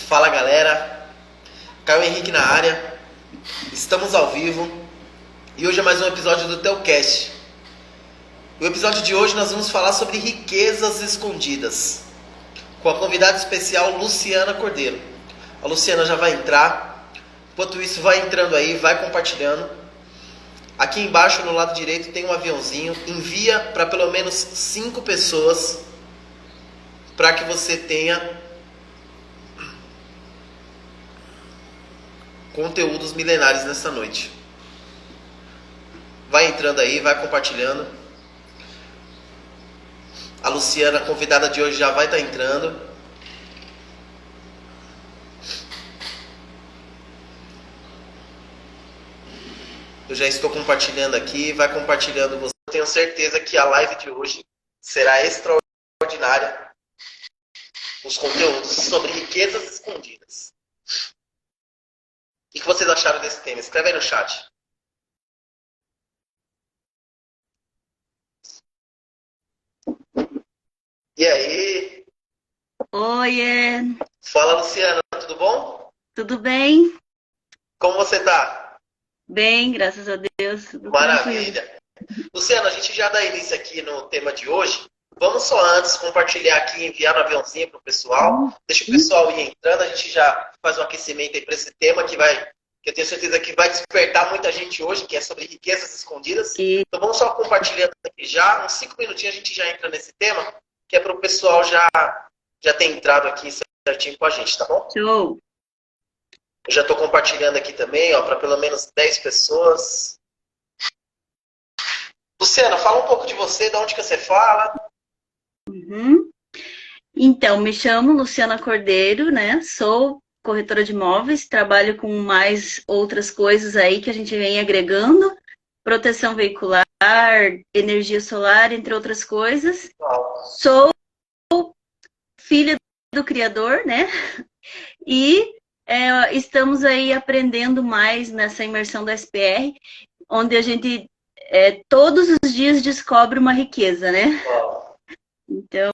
Fala galera, Caio Henrique na área, estamos ao vivo e hoje é mais um episódio do Telcast. No episódio de hoje nós vamos falar sobre riquezas escondidas, com a convidada especial Luciana Cordeiro. A Luciana já vai entrar, enquanto isso vai entrando aí, vai compartilhando. Aqui embaixo no lado direito tem um aviãozinho, envia para pelo menos 5 pessoas para que você tenha conteúdos milenares nessa noite. Vai entrando aí, vai compartilhando. A Luciana, a convidada de hoje, já vai estar entrando. Eu já estou compartilhando aqui, vai compartilhando você. Eu tenho certeza que a live de hoje será extraordinária. Os conteúdos sobre riquezas escondidas. O que vocês acharam desse tema? Escreve aí no chat. E aí? Oiê, Fala, Luciana, tudo bom? tudo bem? Como você tá? Bem, graças a Deus, tudo tranquilo. Maravilha. Luciana, a gente já dá início aqui no tema de hoje. Vamos só antes compartilhar aqui, enviar no aviãozinho para o pessoal. Deixa o pessoal ir entrando, a gente já faz um aquecimento aí para esse tema que eu tenho certeza que vai despertar muita gente hoje, que é sobre riquezas escondidas. Então vamos só compartilhando aqui já, uns 5 minutinhos a gente já entra nesse tema, que é para o pessoal já ter entrado aqui certinho com a gente, tá bom? Show! Eu já estou compartilhando aqui também, ó, para pelo menos 10 pessoas. Luciana, fala um pouco de você, de onde que você fala. Então, me chamo Luciana Cordeiro, né? Sou corretora de imóveis, trabalho com mais outras coisas aí que a gente vem agregando, proteção veicular, energia solar, entre outras coisas. Sou filha do criador, né? E estamos aí aprendendo mais nessa imersão da SPR, onde a gente todos os dias descobre uma riqueza, né? Então...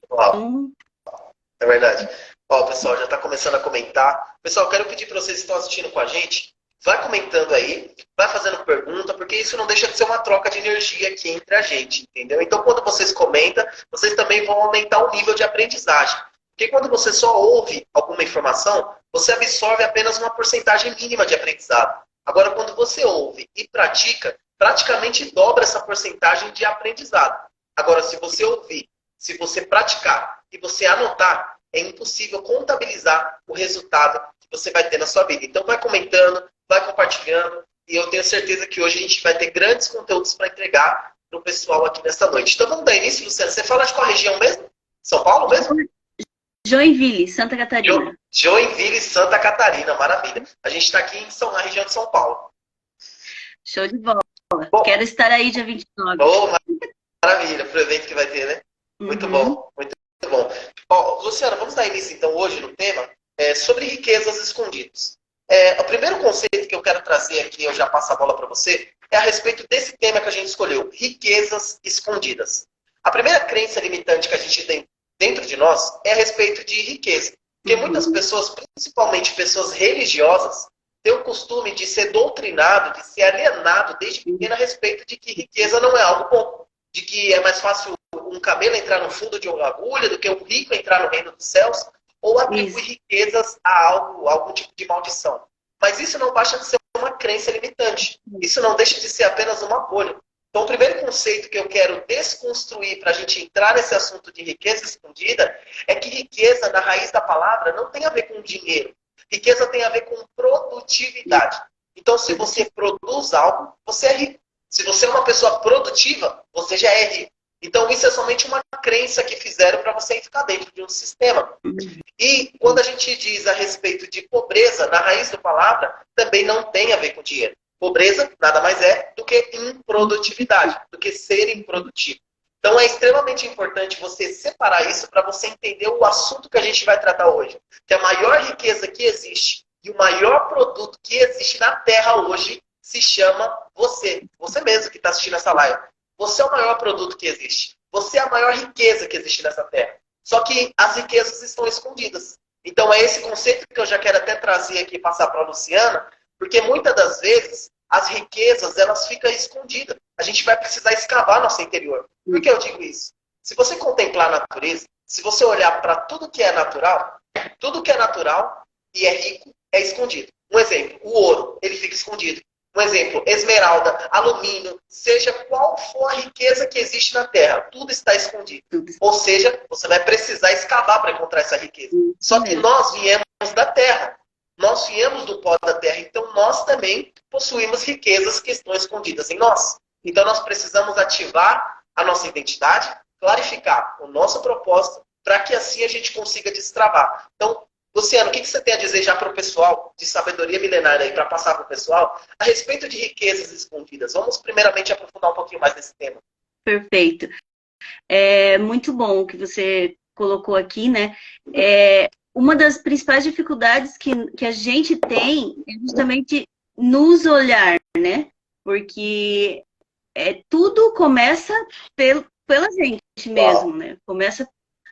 É verdade. Ó, o pessoal já está começando a comentar. Pessoal, quero pedir para vocês que estão assistindo com a gente, vai comentando aí, vai fazendo pergunta, porque isso não deixa de ser uma troca de energia aqui entre a gente, entendeu? Então, quando vocês comentam, vocês também vão aumentar o nível de aprendizagem. Porque quando você só ouve alguma informação, você absorve apenas uma porcentagem mínima de aprendizado. Agora, quando você ouve e pratica, praticamente dobra essa porcentagem de aprendizado. Agora, se você ouvir, se você praticar e você anotar, é impossível contabilizar o resultado que você vai ter na sua vida. Então, vai comentando, vai compartilhando, e eu tenho certeza que hoje a gente vai ter grandes conteúdos para entregar para o pessoal aqui nessa noite. Então, vamos dar início, Luciana. Você fala de qual região mesmo? São Paulo mesmo? Joinville, Santa Catarina. Joinville, Santa Catarina, maravilha. A gente está aqui na região de São Paulo. Show de bola. Bom, quero estar aí dia 29. Oh, maravilha, para o evento que vai ter, né? Muito bom, muito bom. Ó, Luciana, vamos dar início então hoje no tema sobre riquezas escondidas. O primeiro conceito que eu quero trazer aqui, eu já passo a bola para você, é a respeito desse tema que a gente escolheu, riquezas escondidas. A primeira crença limitante que a gente tem dentro de nós é a respeito de riqueza. Porque muitas pessoas, principalmente pessoas religiosas, têm o costume de ser doutrinado, de ser alienado desde pequeno a respeito de que riqueza não é algo bom. De que é mais fácil um camelo entrar no fundo de uma agulha do que um rico entrar no reino dos céus, ou atribuir riquezas a algum tipo de maldição. Mas isso não baixa de ser uma crença limitante. Isso não deixa de ser apenas uma bolha. Então, o primeiro conceito que eu quero desconstruir para a gente entrar nesse assunto de riqueza escondida é que riqueza, na raiz da palavra, não tem a ver com dinheiro. Riqueza tem a ver com produtividade. Então, se você produz algo, você é rico. Se você é uma pessoa produtiva, você já é rico. Então, isso é somente uma crença que fizeram para você ficar dentro de um sistema. E quando a gente diz a respeito de pobreza, na raiz da palavra, também não tem a ver com dinheiro. Pobreza nada mais é do que improdutividade, do que ser improdutivo. Então, é extremamente importante você separar isso para você entender o assunto que a gente vai tratar hoje. Que a maior riqueza que existe e o maior produto que existe na Terra hoje se chama você. Você mesmo que está assistindo essa live. Você é o maior produto que existe. Você é a maior riqueza que existe nessa terra. Só que as riquezas estão escondidas. Então é esse conceito que eu já quero até trazer aqui, passar para a Luciana, porque muitas das vezes as riquezas, elas ficam escondidas. A gente vai precisar escavar nosso interior. Por que eu digo isso? Se você contemplar a natureza, se você olhar para tudo que é natural e é rico, é escondido. Um exemplo, o ouro, ele fica escondido. Um exemplo, esmeralda, alumínio, seja qual for a riqueza que existe na Terra, tudo está escondido. Ou seja, você vai precisar escavar para encontrar essa riqueza. Só que nós viemos da Terra. Nós viemos do pó da Terra, então nós também possuímos riquezas que estão escondidas em nós. Então nós precisamos ativar a nossa identidade, clarificar o nosso propósito, para que assim a gente consiga destravar. Então, Luciano, o que você tem a dizer já para o pessoal, de sabedoria milenária aí, para passar para o pessoal, a respeito de riquezas escondidas? Vamos primeiramente aprofundar um pouquinho mais nesse tema. Perfeito. É muito bom o que você colocou aqui, né? Uma das principais dificuldades que a gente tem é justamente nos olhar, né? Porque tudo começa pela gente mesmo, né? Começa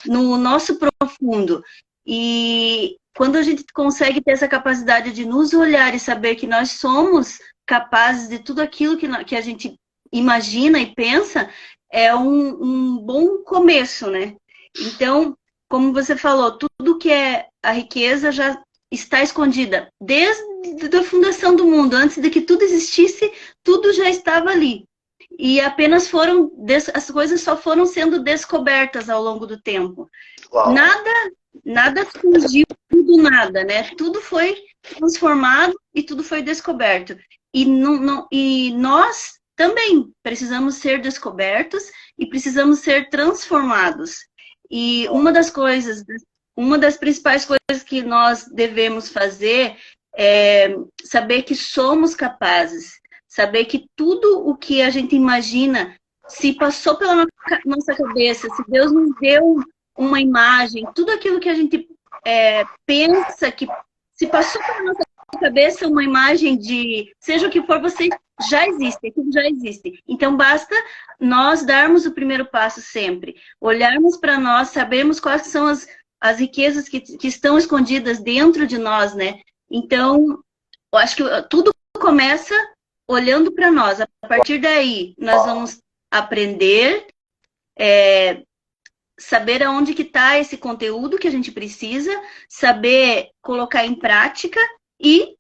no nosso profundo. E quando a gente consegue ter essa capacidade de nos olhar e saber que nós somos capazes de tudo aquilo que a gente imagina e pensa, é um bom começo, né? Então, como você falou, tudo que é a riqueza já está escondida. Desde a fundação do mundo, antes de que tudo existisse, tudo já estava ali. E apenas as coisas só foram sendo descobertas ao longo do tempo. Uau. Nada surgiu do nada, né? Tudo foi transformado e tudo foi descoberto. E nós também precisamos ser descobertos e precisamos ser transformados. E uma das principais coisas que nós devemos fazer é saber que somos capazes, saber que tudo o que a gente imagina se passou pela nossa cabeça, se Deus nos deu uma imagem, tudo aquilo que a gente pensa que se passou pela nossa cabeça uma imagem de seja o que for, você já existe, aquilo já existe. Então basta nós darmos o primeiro passo sempre, olharmos para nós, sabermos quais são as riquezas que estão escondidas dentro de nós, né? Então, eu acho que tudo começa olhando para nós. A partir daí, nós vamos aprender, saber aonde que está esse conteúdo que a gente precisa, saber colocar em prática e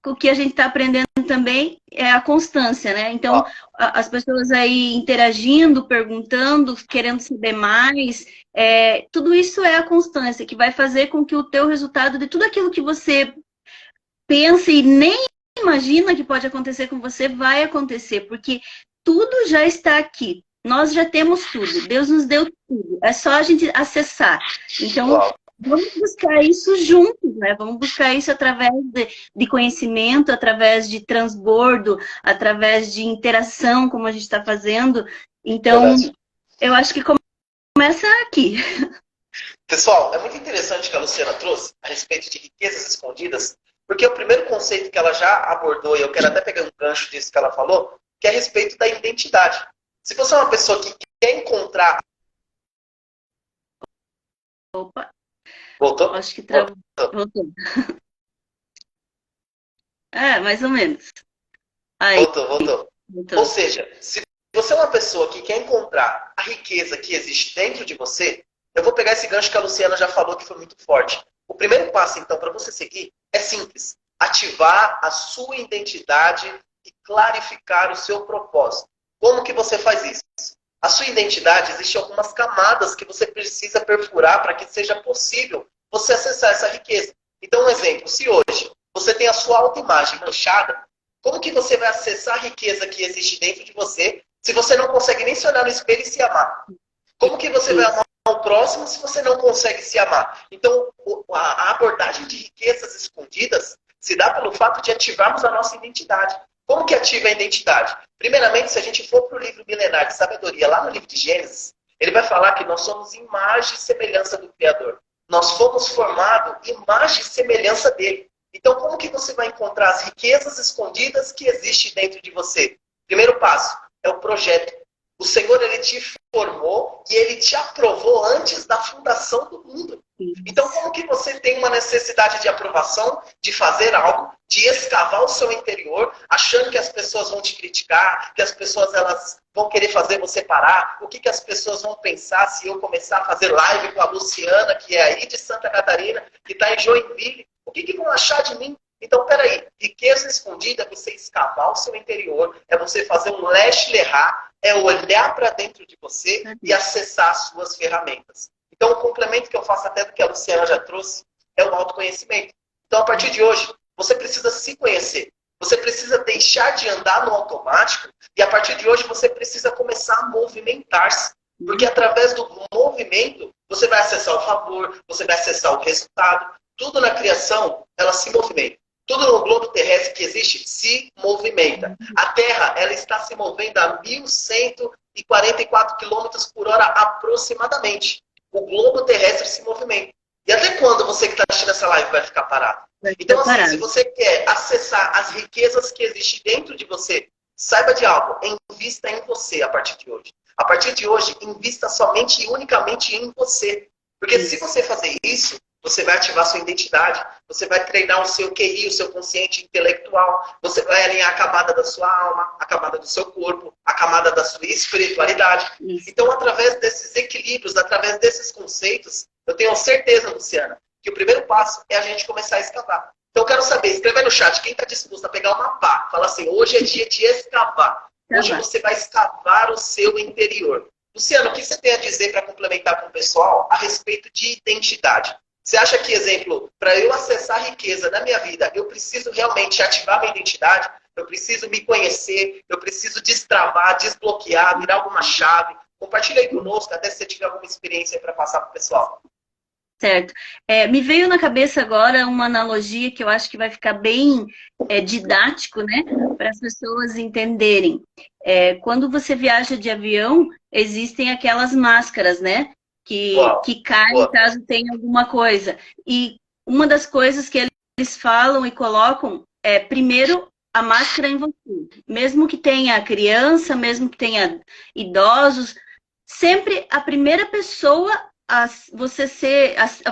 o que a gente está aprendendo também é a constância, né? Então, as pessoas aí interagindo, perguntando, querendo saber mais, tudo isso é a constância que vai fazer com que o teu resultado de tudo aquilo que você pensa e nem imagina que pode acontecer com você, vai acontecer, porque tudo já está aqui. Nós já temos tudo. Deus nos deu tudo. É só a gente acessar. Então, vamos buscar isso juntos, né? Vamos buscar isso através de conhecimento, através de transbordo, através de interação, como a gente está fazendo. Então, eu acho que começa aqui. Pessoal, é muito interessante o que a Luciana trouxe a respeito de riquezas escondidas, porque o primeiro conceito que ela já abordou, e eu quero até pegar um gancho disso que ela falou, que é a respeito da identidade. Se você é uma pessoa que quer encontrar... Opa. Voltou? Acho que travou. Voltou. Mais ou menos. Aí. Voltou. Ou seja, se você é uma pessoa que quer encontrar a riqueza que existe dentro de você, eu vou pegar esse gancho que a Luciana já falou que foi muito forte. O primeiro passo, então, para você seguir é simples. Ativar a sua identidade e clarificar o seu propósito. Como que você faz isso? A sua identidade, existem algumas camadas que você precisa perfurar para que seja possível você acessar essa riqueza. Então, um exemplo, se hoje você tem a sua autoimagem manchada, como que você vai acessar a riqueza que existe dentro de você se você não consegue nem se olhar no espelho e se amar? Como que você vai amar o próximo se você não consegue se amar? Então, a abordagem de riquezas escondidas se dá pelo fato de ativarmos a nossa identidade. Como que ativa a identidade? Primeiramente, se a gente for para o livro milenar de sabedoria, lá no livro de Gênesis, ele vai falar que nós somos imagem e semelhança do Criador. Nós fomos formados imagem e semelhança dele. Então, como que você vai encontrar as riquezas escondidas que existem dentro de você? Primeiro passo é o projeto. O Senhor, ele te formou e ele te aprovou antes da fundação do mundo. Então, como que você tem uma necessidade de aprovação, de fazer algo, de escavar o seu interior, achando que as pessoas vão te criticar, que as pessoas elas vão querer fazer você parar, o que as pessoas vão pensar se eu começar a fazer live com a Luciana, que é aí de Santa Catarina, que está em Joinville, o que vão achar de mim? Então, peraí, riqueza escondida é você escavar o seu interior, é você fazer um leste lerrar, é olhar para dentro de você e acessar as suas ferramentas. Então, o complemento que eu faço até do que a Luciana já trouxe é o autoconhecimento. Então, a partir de hoje, você precisa se conhecer. Você precisa deixar de andar no automático e, a partir de hoje, você precisa começar a movimentar-se. Porque, através do movimento, você vai acessar o favor, você vai acessar o resultado. Tudo na criação, ela se movimenta. Tudo no globo terrestre que existe se movimenta. A Terra, ela está se movendo a 1.144 km por hora aproximadamente. O globo terrestre se movimenta. E até quando você que está assistindo essa live vai ficar parado? Então, assim, se você quer acessar as riquezas que existem dentro de você, saiba de algo, invista em você a partir de hoje. A partir de hoje, invista somente e unicamente em você. Porque se você fazer isso, você vai ativar sua identidade, você vai treinar o seu QI, o seu consciente intelectual, você vai alinhar a camada da sua alma, a camada do seu corpo, a camada da sua espiritualidade. Isso. Então, através desses equilíbrios, através desses conceitos, eu tenho certeza, Luciana, que o primeiro passo é a gente começar a escavar. Então, eu quero saber, escreve aí no chat, quem está disposto a pegar uma pá, fala assim, hoje é dia de escavar. Hoje você vai escavar o seu interior. Luciana, o que você tem a dizer para complementar com o pessoal a respeito de identidade? Você acha que, exemplo, para eu acessar a riqueza na minha vida, eu preciso realmente ativar minha identidade? Eu preciso me conhecer? Eu preciso destravar, desbloquear, virar alguma chave? Compartilha aí conosco, até se você tiver alguma experiência para passar para o pessoal. Certo. Me veio na cabeça agora uma analogia que eu acho que vai ficar bem didático, né? Para as pessoas entenderem. Quando você viaja de avião, existem aquelas máscaras, né? Que caem caso tenha alguma coisa. E uma das coisas que eles falam e colocam é, primeiro, a máscara em você. Mesmo que tenha criança, mesmo que tenha idosos, sempre a primeira pessoa a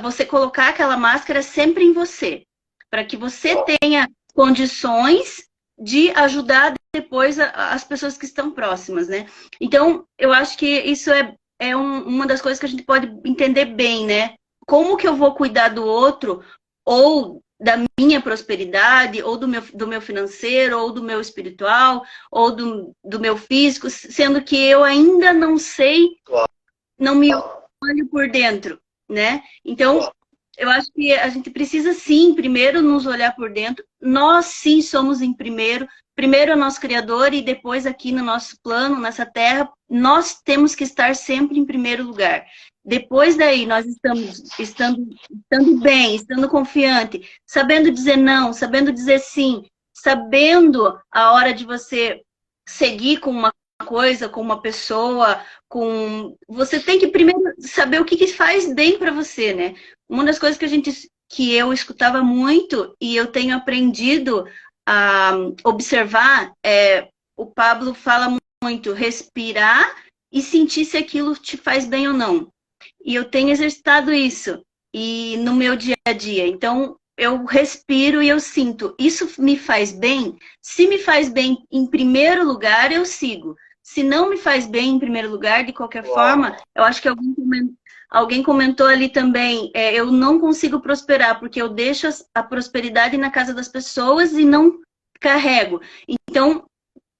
você colocar aquela máscara sempre em você. Para que você tenha condições de ajudar depois as pessoas que estão próximas, né? Então, eu acho que isso é uma das coisas que a gente pode entender bem, né? Como que eu vou cuidar do outro, ou da minha prosperidade, ou do meu financeiro, ou do meu espiritual, ou do meu físico, sendo que eu ainda não sei, não me olho por dentro, né? Então, eu acho que a gente precisa sim, primeiro nos olhar por dentro. Nós sim somos em primeiro é o nosso Criador e depois aqui no nosso plano, nessa terra, nós temos que estar sempre em primeiro lugar. Depois daí, nós estando bem, estando confiante, sabendo dizer não, sabendo dizer sim, sabendo a hora de você seguir com uma coisa, com uma pessoa, você tem que primeiro saber o que faz bem para você, né? Uma das coisas que eu escutava muito e eu tenho aprendido a observar o Pablo fala muito, respirar e sentir se aquilo te faz bem ou não. E eu tenho exercitado isso e no meu dia a dia. Então, eu respiro e eu sinto. Isso me faz bem? Se me faz bem em primeiro lugar, eu sigo. Se não me faz bem em primeiro lugar, de qualquer forma, eu acho que alguém comentou ali também, eu não consigo prosperar, porque eu deixo a prosperidade na casa das pessoas e não carrego. Então,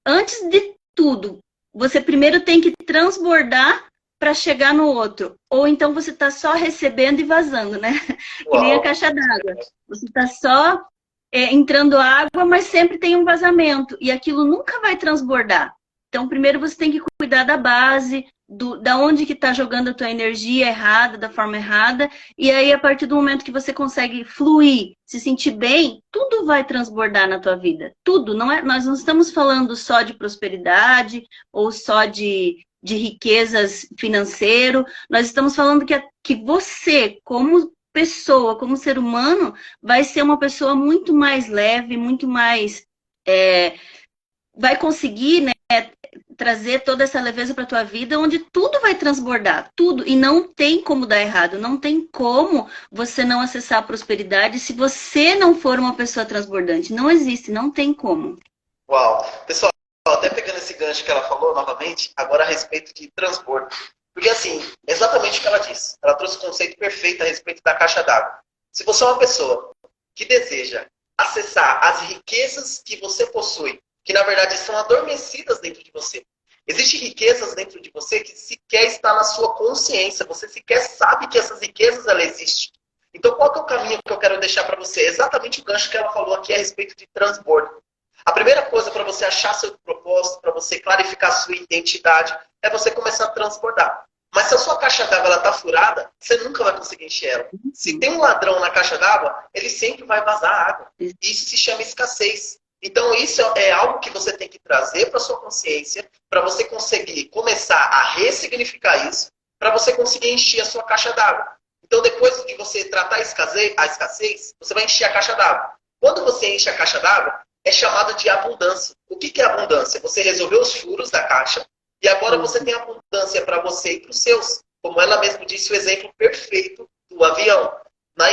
antes de tudo, você primeiro tem que transbordar para chegar no outro. Ou então você está só recebendo e vazando, né? Que nem a caixa d'água. Você está só entrando água, mas sempre tem um vazamento. E aquilo nunca vai transbordar. Então, primeiro você tem que cuidar da base, da onde que está jogando a tua energia errada, da forma errada. E aí, a partir do momento que você consegue fluir, se sentir bem, tudo vai transbordar na tua vida. Tudo. Nós não estamos falando só de prosperidade ou só de riquezas financeiro. Nós estamos falando que você, como pessoa, como ser humano, vai ser uma pessoa muito mais leve, muito mais... vai conseguir, né, trazer toda essa leveza para tua vida, onde tudo vai transbordar, tudo, e não tem como dar errado, não tem como você não acessar a prosperidade se você não for uma pessoa transbordante. Não existe, não tem como. Uau. Pessoal, até pegando esse gancho que ela falou novamente, agora a respeito de transbordo. Porque assim, é exatamente o que ela disse. Ela trouxe o conceito perfeito a respeito da caixa d'água. Se você é uma pessoa que deseja acessar as riquezas que você possui, que na verdade são adormecidas dentro de você. Existem riquezas dentro de você que sequer está na sua consciência, você sequer sabe que essas riquezas ela existem. Então qual que é o caminho que eu quero deixar para você? Exatamente o gancho que ela falou aqui a respeito de transbordo. A primeira coisa para você achar seu propósito, para você clarificar sua identidade, é você começar a transbordar. Mas se a sua caixa d'água está furada, você nunca vai conseguir encher ela. Se tem um ladrão na caixa d'água, ele sempre vai vazar água. Isso se chama escassez. Então isso é algo que você tem que trazer para sua consciência, para você conseguir começar a ressignificar isso, para você conseguir encher a sua caixa d'água. Então depois de você tratar a escassez, você vai encher a caixa d'água. Quando você enche a caixa d'água, é chamado de abundância. O que é abundância? Você resolveu os furos da caixa e agora você tem abundância para você e para os seus. Como ela mesma disse, o exemplo perfeito do avião. Na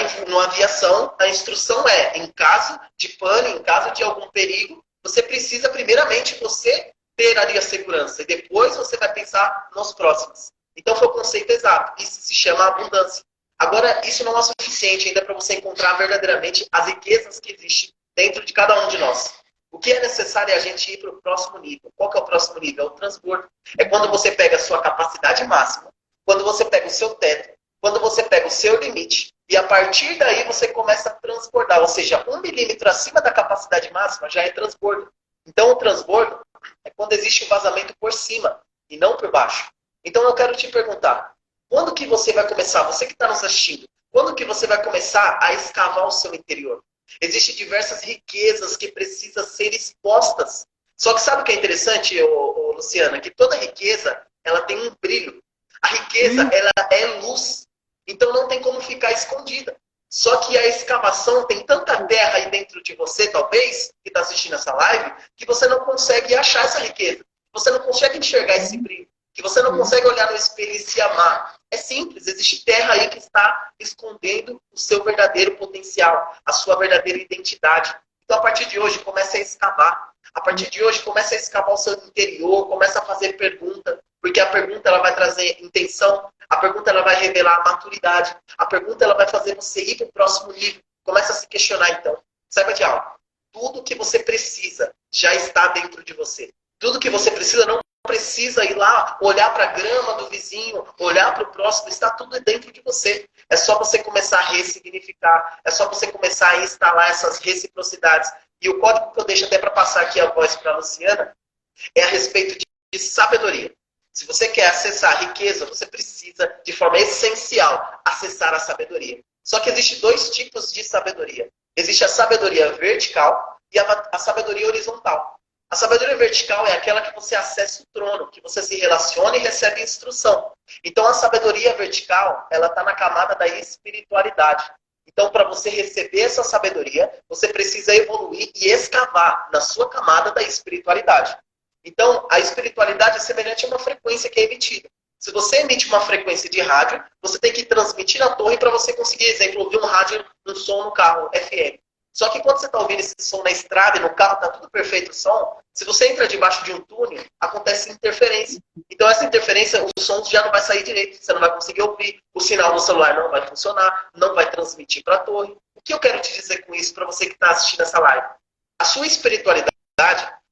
aviação, a instrução é, em caso de pane, em caso de algum perigo, você precisa primeiramente você ter ali a segurança e depois você vai pensar nos próximos. Então foi o conceito exato. Isso se chama abundância. Agora, isso não é suficiente ainda para você encontrar verdadeiramente as riquezas que existem dentro de cada um de nós. O que é necessário é a gente ir para o próximo nível. Qual que é o próximo nível? É o transbordo. É quando você pega a sua capacidade máxima, quando você pega o seu teto, quando você pega o seu limite, e a partir daí você começa a transbordar. Ou seja, 1 milímetro acima da capacidade máxima já é transbordo. Então o transbordo é quando existe um vazamento por cima e não por baixo. Então eu quero te perguntar, quando que você vai começar, você que está nos assistindo, quando que você vai começar a escavar o seu interior? Existem diversas riquezas que precisam ser expostas. Só que sabe o que é interessante, Luciana? Que toda riqueza, ela tem um brilho. A riqueza, ela é luz. Então não tem como ficar escondida. Só que a escavação tem tanta terra aí dentro de você, talvez, que está assistindo essa live, que você não consegue achar essa riqueza. Você não consegue enxergar esse brilho. Que você não consegue olhar no espelho e se amar. É simples, existe terra aí que está escondendo o seu verdadeiro potencial, a sua verdadeira identidade. Então, a partir de hoje, comece a escavar. A partir de hoje, comece a escavar o seu interior, comece a fazer pergunta, porque a pergunta ela vai trazer intenção, a pergunta ela vai revelar maturidade, a pergunta ela vai fazer você ir para o próximo nível. Comece a se questionar, então. Saiba de algo. Tudo que você precisa já está dentro de você. Tudo que você precisa não precisa ir lá, olhar para a grama do vizinho, olhar para o próximo, está tudo dentro de você. É só você começar a ressignificar, é só você começar a instalar essas reciprocidades. E o código que eu deixo até para passar aqui a voz para a Luciana é a respeito de sabedoria. Se você quer acessar a riqueza, você precisa, de forma essencial, acessar a sabedoria. Só que existem 2 tipos de sabedoria. Existe a sabedoria vertical e a sabedoria horizontal. A sabedoria vertical é aquela que você acessa o trono, que você se relaciona e recebe instrução. Então, a sabedoria vertical, ela está na camada da espiritualidade. Então, para você receber essa sabedoria, você precisa evoluir e escavar na sua camada da espiritualidade. Então, a espiritualidade é semelhante a uma frequência que é emitida. Se você emite uma frequência de rádio, você tem que transmitir na torre para você conseguir, exemplo, ouvir um rádio, um som no carro FM. Só que quando você está ouvindo esse som na estrada e no carro está tudo perfeito o som, se você entra debaixo de um túnel, acontece interferência. Então essa interferência, o som já não vai sair direito, você não vai conseguir ouvir, o sinal do celular não vai funcionar, não vai transmitir para a torre. O que eu quero te dizer com isso para você que está assistindo essa live? A sua espiritualidade,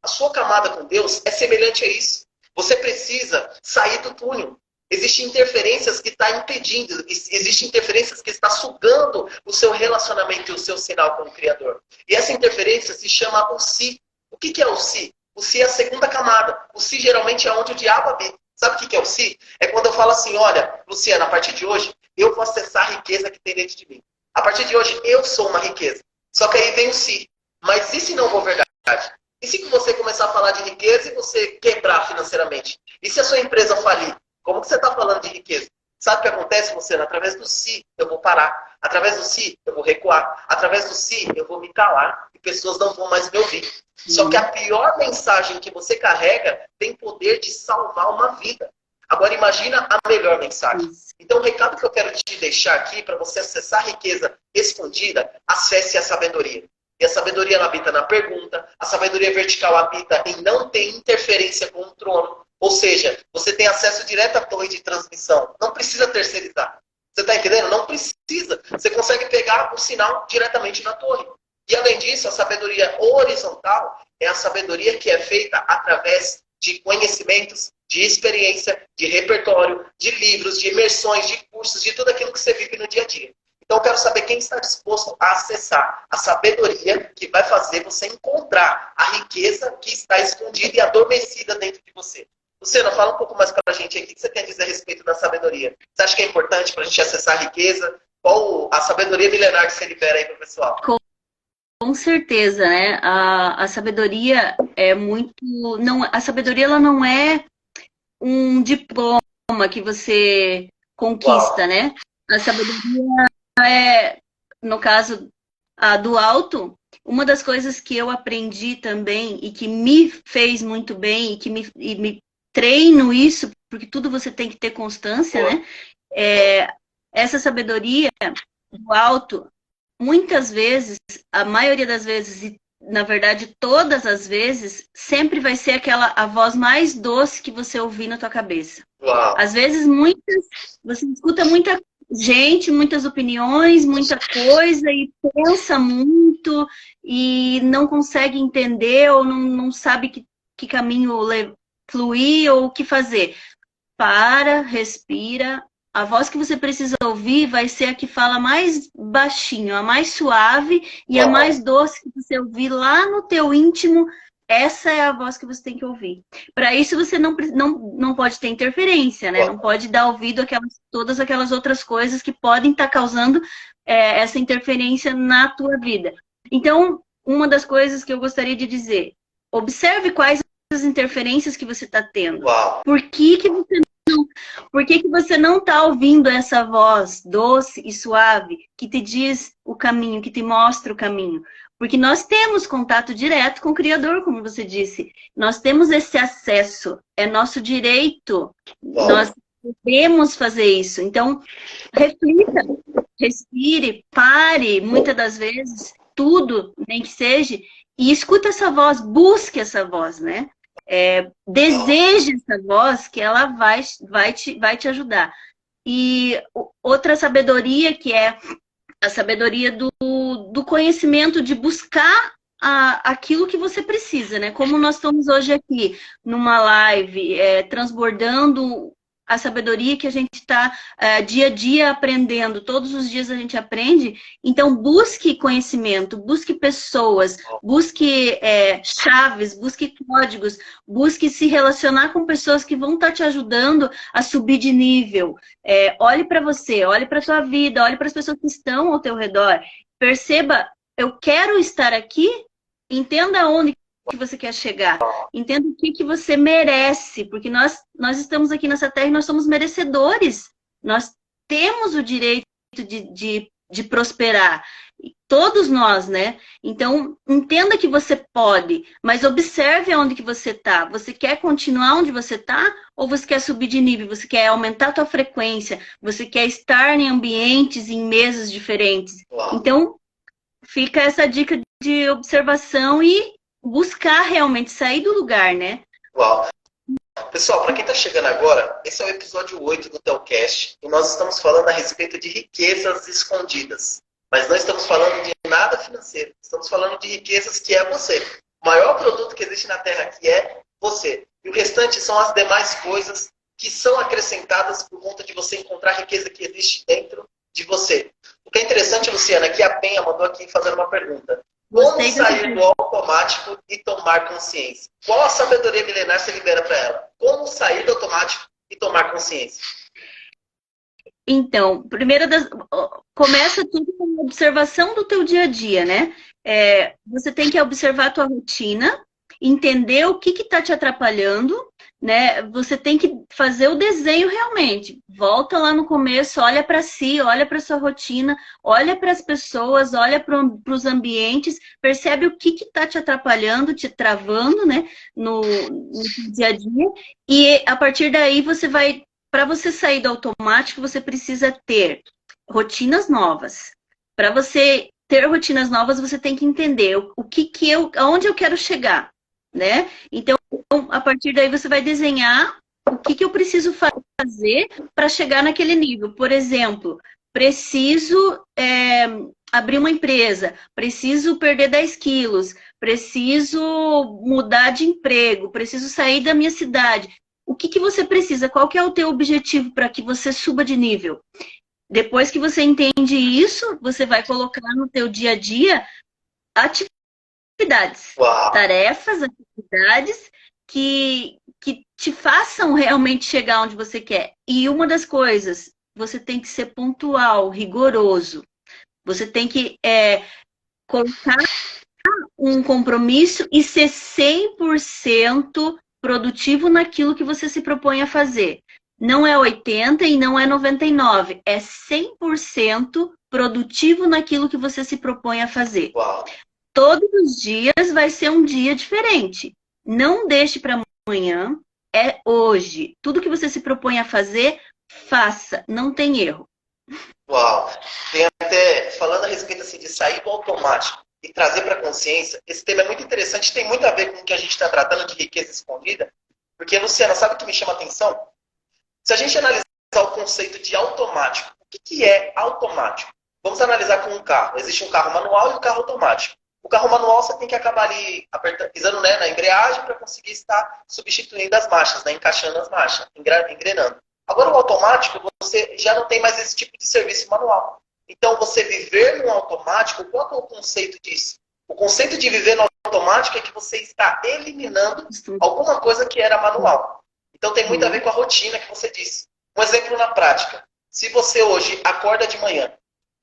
a sua camada com Deus é semelhante a isso. Você precisa sair do túnel. Existem interferências que estão impedindo, existem interferências que estão sugando o seu relacionamento e o seu sinal com o Criador. E essa interferência se chama o si. O que é o si? O si é a segunda camada. O si geralmente é onde o diabo habita. Sabe o que é o si? É quando eu falo assim, olha, Luciana, a partir de hoje, eu vou acessar a riqueza que tem dentro de mim. A partir de hoje, eu sou uma riqueza. Só que aí vem o si. Mas e se não for verdade? E se você começar a falar de riqueza e você quebrar financeiramente? E se a sua empresa falir? Como que você está falando de riqueza? Sabe o que acontece, Luciano? Através do si, eu vou parar. Através do si, eu vou recuar. Através do si, eu vou me calar. E pessoas não vão mais me ouvir. Só que a pior mensagem que você carrega tem poder poder de salvar uma vida. Agora imagina a melhor mensagem. Então o recado que eu quero te deixar aqui, para você acessar a riqueza escondida, acesse a sabedoria. E a sabedoria ela habita na pergunta, a sabedoria vertical habita em não ter interferência com o trono. Ou seja, você tem acesso direto à torre de transmissão. Não precisa terceirizar. Você está entendendo? Não precisa. Você consegue pegar o sinal diretamente na torre. E além disso, a sabedoria horizontal é a sabedoria que é feita através de conhecimentos, de experiência, de repertório, de livros, de imersões, de cursos, de tudo aquilo que você vive no dia a dia. Então eu quero saber quem está disposto a acessar a sabedoria que vai fazer você encontrar a riqueza que está escondida e adormecida dentro de você. Luciana, fala um pouco mais para a gente aí. O que você tem a dizer a respeito da sabedoria? Você acha que é importante para a gente acessar a riqueza? Qual a sabedoria milenar que você libera aí para o pessoal? Com certeza, né? A sabedoria é muito... Não, a sabedoria ela não é um diploma que você conquista, né? A sabedoria é, no caso do alto, uma das coisas que eu aprendi também e que me fez muito bem e que me treino isso, porque tudo você tem que ter constância, né? Essa sabedoria do alto, muitas vezes, a maioria das vezes, e na verdade todas as vezes, sempre vai ser a voz mais doce que você ouvir na tua cabeça. Uau. Às vezes, você escuta muita gente, muitas opiniões, muita coisa e pensa muito e não consegue entender ou não sabe que caminho fluir ou o que fazer. Para, respira. A voz que você precisa ouvir vai ser a que fala mais baixinho, a mais suave e a mais doce que você ouvir lá no teu íntimo. Essa é a voz que você tem que ouvir. Para isso, você não pode ter interferência, né? Não pode dar ouvido a todas aquelas outras coisas que podem estar causando essa interferência na tua vida. Então, uma das coisas que eu gostaria de dizer, observe quais as interferências que você está tendo. Por que você não está ouvindo essa voz doce e suave que te diz o caminho, que te mostra o caminho? Porque nós temos contato direto com o Criador, como você disse. Nós temos esse acesso, é nosso direito. Nós podemos fazer isso. Então, reflita, respire, pare, muitas das vezes, tudo, nem que seja, e escuta essa voz, busque essa voz, né? Deseje essa voz que ela vai te ajudar. E outra sabedoria que é a sabedoria do conhecimento, de buscar aquilo que você precisa, né? Como nós estamos hoje aqui numa live, transbordando a sabedoria que a gente está dia a dia aprendendo, todos os dias a gente aprende. Então busque conhecimento, busque pessoas, busque chaves, busque códigos, busque se relacionar com pessoas que vão estar te ajudando a subir de nível. Olhe para você, olhe para a sua vida, olhe para as pessoas que estão ao teu redor. Perceba, eu quero estar aqui, entenda onde que você quer chegar. Entenda o que você merece, porque nós estamos aqui nessa terra e nós somos merecedores. Nós temos o direito de prosperar. Todos nós, né? Então, entenda que você pode, mas observe aonde que você está. Você quer continuar onde você está ou você quer subir de nível? Você quer aumentar a tua frequência? Você quer estar em ambientes, em mesas diferentes? Então, fica essa dica de observação e buscar realmente sair do lugar, né? Uau! Pessoal, para quem está chegando agora, esse é o episódio 8 do Telcast e nós estamos falando a respeito de riquezas escondidas. Mas não estamos falando de nada financeiro. Estamos falando de riquezas que é você. O maior produto que existe na Terra aqui é você. E o restante são as demais coisas que são acrescentadas por conta de você encontrar a riqueza que existe dentro de você. O que é interessante, Luciana, é que a Penha mandou aqui fazendo uma pergunta. Como sair do automático e tomar consciência? Qual a sabedoria milenar você libera para ela? Como sair do automático e tomar consciência? Então, começa tudo com a observação do teu dia a dia, né? Você tem que observar a tua rotina, entender o que está te atrapalhando, né? Você tem que fazer o desenho realmente. Volta lá no começo, olha para si, olha para sua rotina, olha para as pessoas, olha para os ambientes, percebe o que está te atrapalhando, te travando, né? No dia a dia. E a partir daí você vai, para você sair do automático, você precisa ter rotinas novas. Para você ter rotinas novas, você tem que entender aonde eu quero chegar, né? Então, a partir daí você vai desenhar o que eu preciso fazer para chegar naquele nível. Por exemplo, preciso abrir uma empresa, preciso perder 10 quilos, preciso mudar de emprego, preciso sair da minha cidade. O que você precisa? Qual que é o teu objetivo para que você suba de nível? Depois que você entende isso, você vai colocar no teu dia a dia atividades, tarefas, atividades que te façam realmente chegar onde você quer. E uma das coisas, você tem que ser pontual, rigoroso. Você tem que colocar um compromisso e ser 100% produtivo naquilo que você se propõe a fazer. Não é 80% e não é 99%. É 100% produtivo naquilo que você se propõe a fazer. Uau. Todos os dias vai ser um dia diferente. Não deixe para amanhã, é hoje. Tudo que você se propõe a fazer, faça. Não tem erro. Uau. Tem até, falando a respeito assim, de sair do automático e trazer para a consciência, esse tema é muito interessante, tem muito a ver com o que a gente está tratando de riqueza escondida, porque, Luciana, sabe o que me chama a atenção? Se a gente analisar o conceito de automático, o que é automático? Vamos analisar com um carro. Existe um carro manual e um carro automático. O carro manual você tem que acabar ali pisando, né, na embreagem para conseguir estar substituindo as marchas, né, encaixando as marchas, engrenando. Agora o automático, você já não tem mais esse tipo de serviço manual. Então você viver no automático, qual é o conceito disso? O conceito de viver no automático é que você está eliminando alguma coisa que era manual. Então tem muito a ver com a rotina que você disse. Um exemplo na prática. Se você hoje acorda de manhã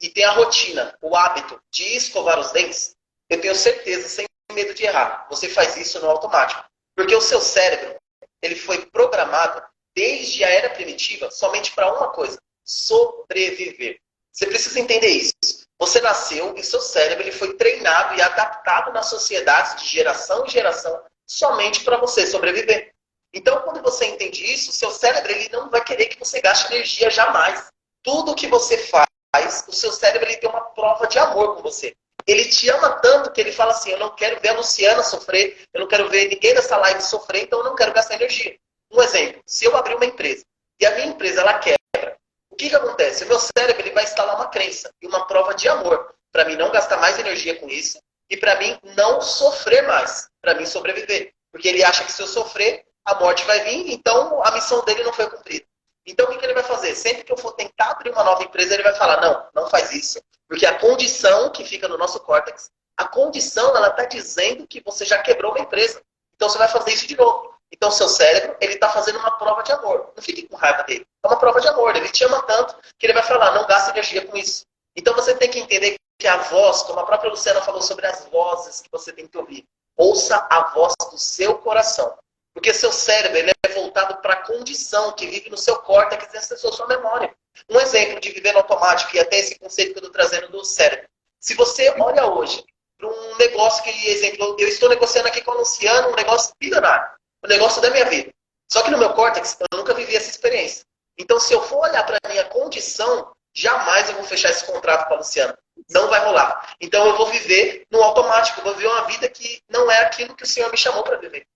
e tem a rotina, o hábito de escovar os dentes, eu tenho certeza, sem medo de errar, você faz isso no automático. Porque o seu cérebro, ele foi programado desde a era primitiva somente para uma coisa: sobreviver. Você precisa entender isso. Você nasceu e seu cérebro ele foi treinado e adaptado nas sociedades de geração em geração somente para você sobreviver. Então, quando você entende isso, seu cérebro ele não vai querer que você gaste energia jamais. Tudo que você faz, o seu cérebro ele tem uma prova de amor com você. Ele te ama tanto que ele fala assim: eu não quero ver a Luciana sofrer, eu não quero ver ninguém dessa live sofrer, então eu não quero gastar energia. Um exemplo, se eu abrir uma empresa e a minha empresa ela quebra, o que acontece? O meu cérebro ele vai instalar uma crença e uma prova de amor para mim não gastar mais energia com isso e para mim não sofrer mais, para mim sobreviver. Porque ele acha que se eu sofrer, a morte vai vir, então a missão dele não foi cumprida. Então o que ele vai fazer? Sempre que eu for tentar abrir uma nova empresa, ele vai falar: não, não faz isso, porque a condição que fica no nosso córtex, a condição ela está dizendo que você já quebrou uma empresa. Então você vai fazer isso de novo. Então, seu cérebro, ele está fazendo uma prova de amor. Não fique com raiva dele. É uma prova de amor. Ele te ama tanto que ele vai falar: não gaste energia com isso. Então, você tem que entender que a voz, como a própria Luciana falou sobre as vozes que você tem que ouvir, ouça a voz do seu coração. Porque seu cérebro ele é voltado para a condição que vive no seu córtex e acessou sua memória. Um exemplo de viver no automático, e até esse conceito que eu estou trazendo do cérebro. Se você olha hoje para um negócio que, exemplo, eu estou negociando aqui com a Luciana, um negócio bilionário. O negócio da minha vida. Só que no meu córtex, eu nunca vivi essa experiência. Então, se eu for olhar para a minha condição, jamais eu vou fechar esse contrato com a Luciana. Não vai rolar. Então, eu vou viver no automático. Eu vou viver uma vida que não é aquilo que o Senhor me chamou para viver.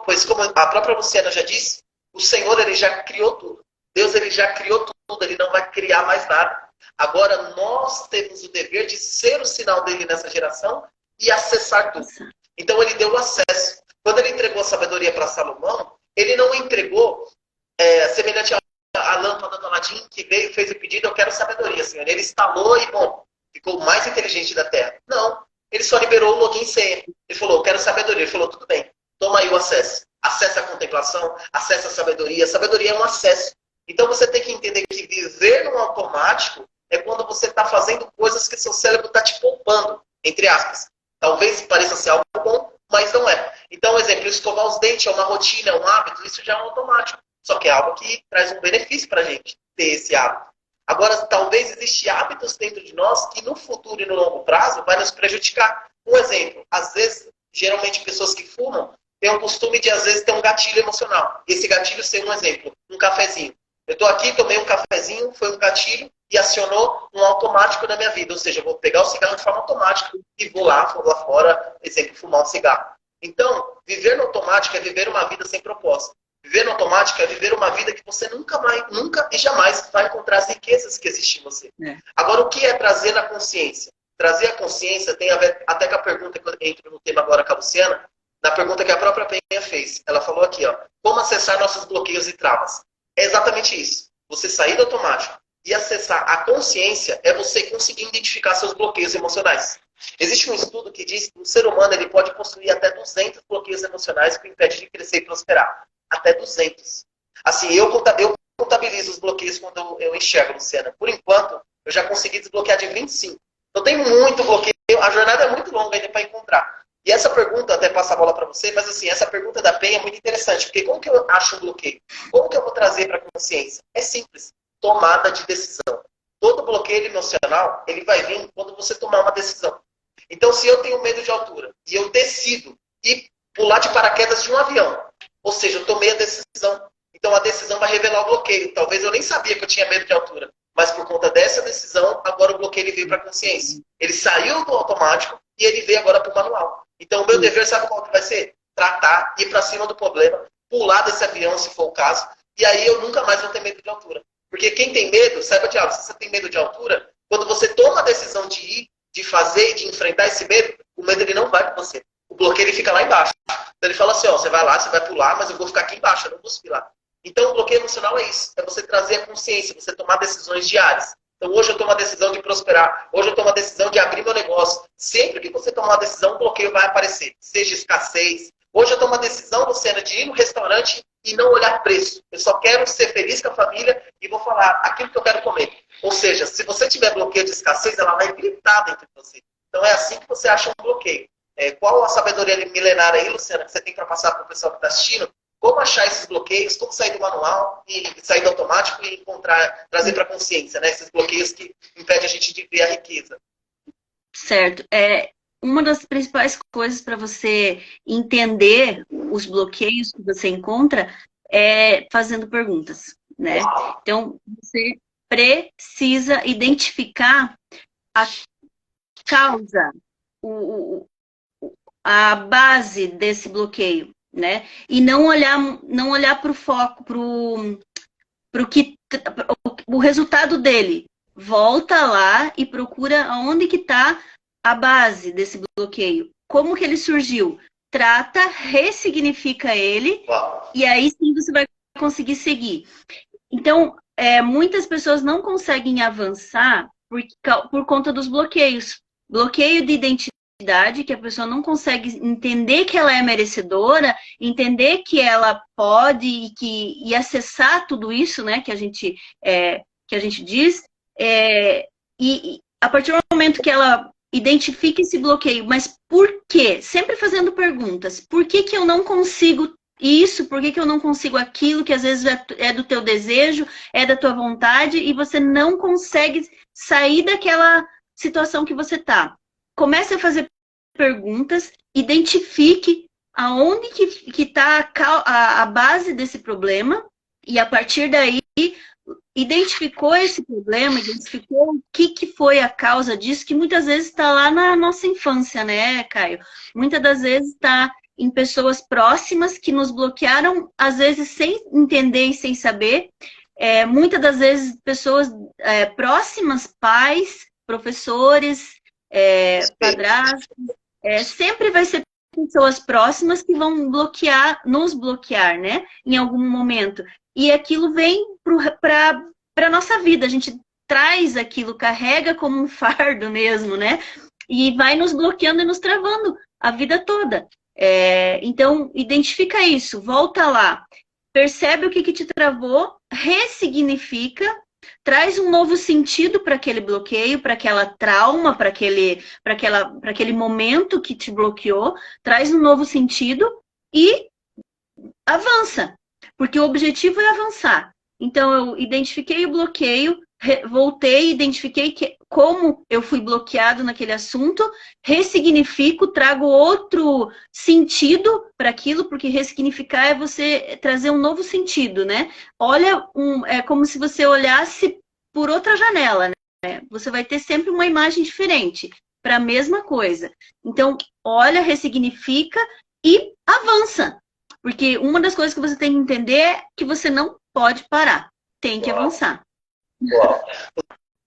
Pois, como a própria Luciana já disse, o Senhor ele já criou tudo. Deus ele já criou tudo. Ele não vai criar mais nada. Agora, nós temos o dever de ser o sinal dele nessa geração e acessar tudo. Então, ele deu o acesso. Quando ele entregou a sabedoria para Salomão, ele não entregou semelhante à lâmpada do Aladim, que veio e fez o pedido: eu quero sabedoria, Senhor. Ele instalou e, bom, ficou o mais inteligente da terra. Não, ele só liberou o login e senha. Ele falou: eu quero sabedoria. Ele falou: tudo bem, toma aí o acesso. Acesso à contemplação, acesso à sabedoria. A sabedoria é um acesso. Então você tem que entender que viver no automático é quando você está fazendo coisas que seu cérebro está te poupando, entre aspas. Talvez pareça ser algo bom, mas não é. Então, exemplo, escovar os dentes é uma rotina, é um hábito, isso já é um automático. Só que é algo que traz um benefício para a gente ter esse hábito. Agora, talvez existam hábitos dentro de nós que no futuro e no longo prazo vai nos prejudicar. Um exemplo, às vezes, geralmente pessoas que fumam têm o costume de, às vezes, ter um gatilho emocional. Esse gatilho ser um exemplo, um cafezinho. Eu estou aqui, tomei um cafezinho, foi um gatilho e acionou um automático na minha vida. Ou seja, eu vou pegar o cigarro de forma automática e vou lá fora, exemplo, fumar um cigarro. Então, viver no automático é viver uma vida sem propósito. Viver no automático é viver uma vida que você nunca e jamais vai encontrar as riquezas que existem em você. Agora, o que é trazer na consciência? Trazer a consciência tem a ver até com a pergunta que eu entro no tema agora com a Luciana, na pergunta que a própria Penha fez. Ela falou aqui, ó, como acessar nossos bloqueios e travas? É exatamente isso. Você sair do automático e acessar a consciência é você conseguir identificar seus bloqueios emocionais. Existe um estudo que diz que o ser humano ele pode possuir até 200 bloqueios emocionais que o impede de crescer e prosperar. Até 200. Assim, eu contabilizo os bloqueios quando eu enxergo, Luciana. Por enquanto, eu já consegui desbloquear de 25. Então tem muito bloqueio, a jornada é muito longa ainda para encontrar. E essa pergunta, até passar a bola para você, mas assim, essa pergunta da Penha é muito interessante, porque como que eu acho um bloqueio? Como que eu vou trazer para a consciência? É simples, tomada de decisão. Todo bloqueio emocional, ele vai vir quando você tomar uma decisão. Então, se eu tenho medo de altura e eu decido ir pular de paraquedas de um avião, ou seja, eu tomei a decisão. Então, a decisão vai revelar o bloqueio. Talvez eu nem sabia que eu tinha medo de altura, mas por conta dessa decisão, agora o bloqueio ele veio para a consciência. Ele saiu do automático e ele veio agora para o manual. Então, o meu dever, sabe qual que vai ser? Tratar, ir para cima do problema, pular desse avião, se for o caso, e aí eu nunca mais vou ter medo de altura. Porque quem tem medo, saiba de algo, se você tem medo de altura, quando você toma a decisão de ir, de fazer e de enfrentar esse medo, o medo ele não vai com você. O bloqueio ele fica lá embaixo. Então ele fala assim, ó, você vai lá, você vai pular, mas eu vou ficar aqui embaixo, eu não vou subir lá. Então o bloqueio emocional é isso, é você trazer a consciência, você tomar decisões diárias. Então hoje eu tomo a decisão de prosperar, hoje eu tomo a decisão de abrir meu negócio. Sempre que você tomar uma decisão, o bloqueio vai aparecer, seja escassez. Hoje eu tomo a decisão, Luciana, de ir no restaurante e não olhar preço. Eu só quero ser feliz com a família e vou falar aquilo que eu quero comer. Ou seja, se você tiver bloqueio de escassez, ela vai gritar dentro de você. Então é assim que você acha um bloqueio. Qual a sabedoria milenar aí, Luciana, que você tem para passar para o pessoal que está assistindo? Como achar esses bloqueios, como sair do manual e sair do automático e encontrar, trazer para a consciência, né? Esses bloqueios que impedem a gente de ver a riqueza. Certo. Uma das principais coisas para você entender os bloqueios que você encontra é fazendo perguntas, né? Então, você precisa identificar a causa, a base desse bloqueio, né? E não olhar para o foco, para o resultado dele. Volta lá e procura onde que está a base desse bloqueio. Como que ele surgiu? Trata, ressignifica ele, e aí sim você vai conseguir seguir. Então, muitas pessoas não conseguem avançar por conta dos bloqueios. Bloqueio de identidade, que a pessoa não consegue entender que ela é merecedora, entender que ela pode e acessar tudo isso, né, que a gente diz, e a partir do momento que ela identifica esse bloqueio, mas por quê? Sempre fazendo perguntas. Por que que eu não consigo isso? Por que que eu não consigo aquilo? Que às vezes é do teu desejo, é da tua vontade, e você não consegue sair daquela situação que você tá. Comece a fazer perguntas, identifique aonde que está a base desse problema, e a partir daí identificou esse problema, identificou o que foi a causa disso, que muitas vezes está lá na nossa infância, né, Caio? Muitas das vezes está em pessoas próximas que nos bloquearam, às vezes sem entender e sem saber. Muitas das vezes pessoas próximas, pais, professores, padrastos, sempre vai ser pessoas próximas que vão nos bloquear, né? Em algum momento. E aquilo vem para a nossa vida. A gente traz aquilo, carrega como um fardo mesmo, né? E vai nos bloqueando e nos travando a vida toda. Então, identifica isso, volta lá. Percebe o que te travou, ressignifica, Traz um novo sentido para aquele bloqueio, para aquela trauma, para aquele momento que te bloqueou. Traz um novo sentido e avança. Porque o objetivo é avançar. Então, eu identifiquei o bloqueio, voltei, identifiquei como eu fui bloqueado naquele assunto, ressignifico, trago outro sentido para aquilo, porque ressignificar é você trazer um novo sentido, né? É como se você olhasse por outra janela, né? Você vai ter sempre uma imagem diferente para a mesma coisa. Então, olha, ressignifica e avança. Porque uma das coisas que você tem que entender é que você não pode parar. Tem que avançar. Uau.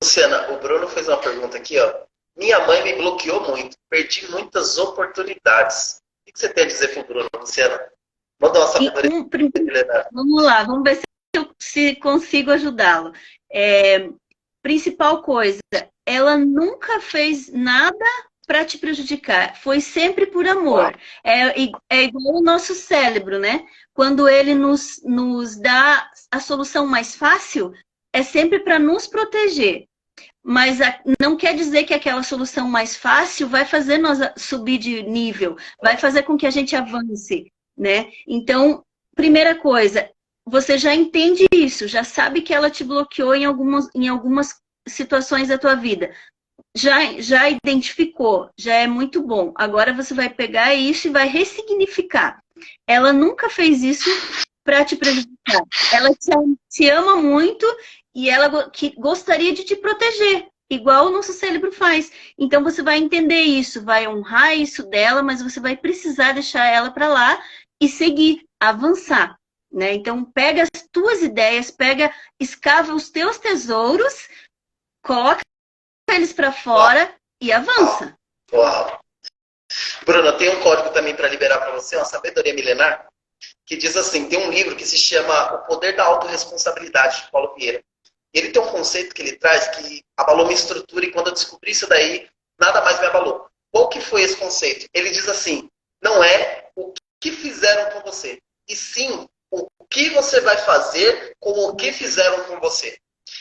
Luciana, o Bruno fez uma pergunta aqui, ó. Minha mãe me bloqueou muito. Perdi muitas oportunidades. O que você tem a dizer pro Bruno, Luciana? Manda uma sabedoria. Vamos lá, vamos ver se consigo ajudá-lo. Principal coisa, ela nunca fez nada para te prejudicar. Foi sempre por amor. É igual o nosso cérebro, né? Quando ele nos dá a solução mais fácil, é sempre para nos proteger. Mas não quer dizer que aquela solução mais fácil vai fazer nós subir de nível, vai fazer com que a gente avance, né? Então, primeira coisa, você já entende isso, já sabe que ela te bloqueou em algumas situações da tua vida. Já identificou, já é muito bom. Agora você vai pegar isso e vai ressignificar. Ela nunca fez isso para te prejudicar. Ela te ama muito e ela gostaria de te proteger, igual o nosso cérebro faz. Então você vai entender isso, vai honrar isso dela, mas você vai precisar deixar ela para lá e seguir, avançar, né? Então pega as tuas ideias, escava os teus tesouros, coloca eles para fora e avança. Uau. Bruna, tem um código também para liberar para você, uma sabedoria milenar, que diz assim, tem um livro que se chama O Poder da Autorresponsabilidade, de Paulo Vieira. Ele tem um conceito que ele traz que abalou minha estrutura e quando eu descobri isso daí, nada mais me abalou. Qual que foi esse conceito? Ele diz assim, não é o que fizeram com você, e sim o que você vai fazer com o que fizeram com você.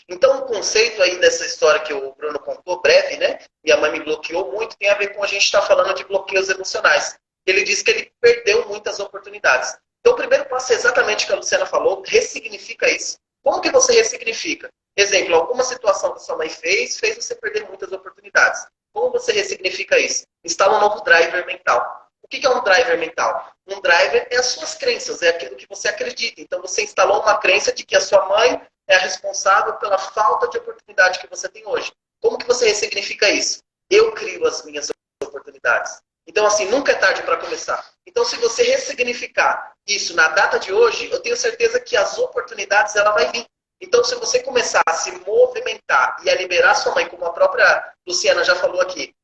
Então, o conceito aí dessa história que o Bruno contou, breve, né? Minha mãe me bloqueou muito, tem a ver com a gente estar falando de bloqueios emocionais. Ele diz que ele perdeu muitas oportunidades. Então, o primeiro passo é exatamente o que a Luciana falou, ressignifica isso. Como que você ressignifica? Exemplo, alguma situação que sua mãe fez você perder muitas oportunidades. Como você ressignifica isso? Instala um novo driver mental. O que é um driver mental? Um driver é as suas crenças, é aquilo que você acredita. Então, você instalou uma crença de que a sua mãe é a responsável pela falta de oportunidade que você tem hoje. Como que você ressignifica isso? Eu crio as minhas oportunidades. Então, assim, nunca é tarde para começar. Então, se você ressignificar isso na data de hoje, eu tenho certeza que as oportunidades, ela vai vir. Então, se você começar a se movimentar e a liberar sua mãe, como a própria Luciana já falou aqui,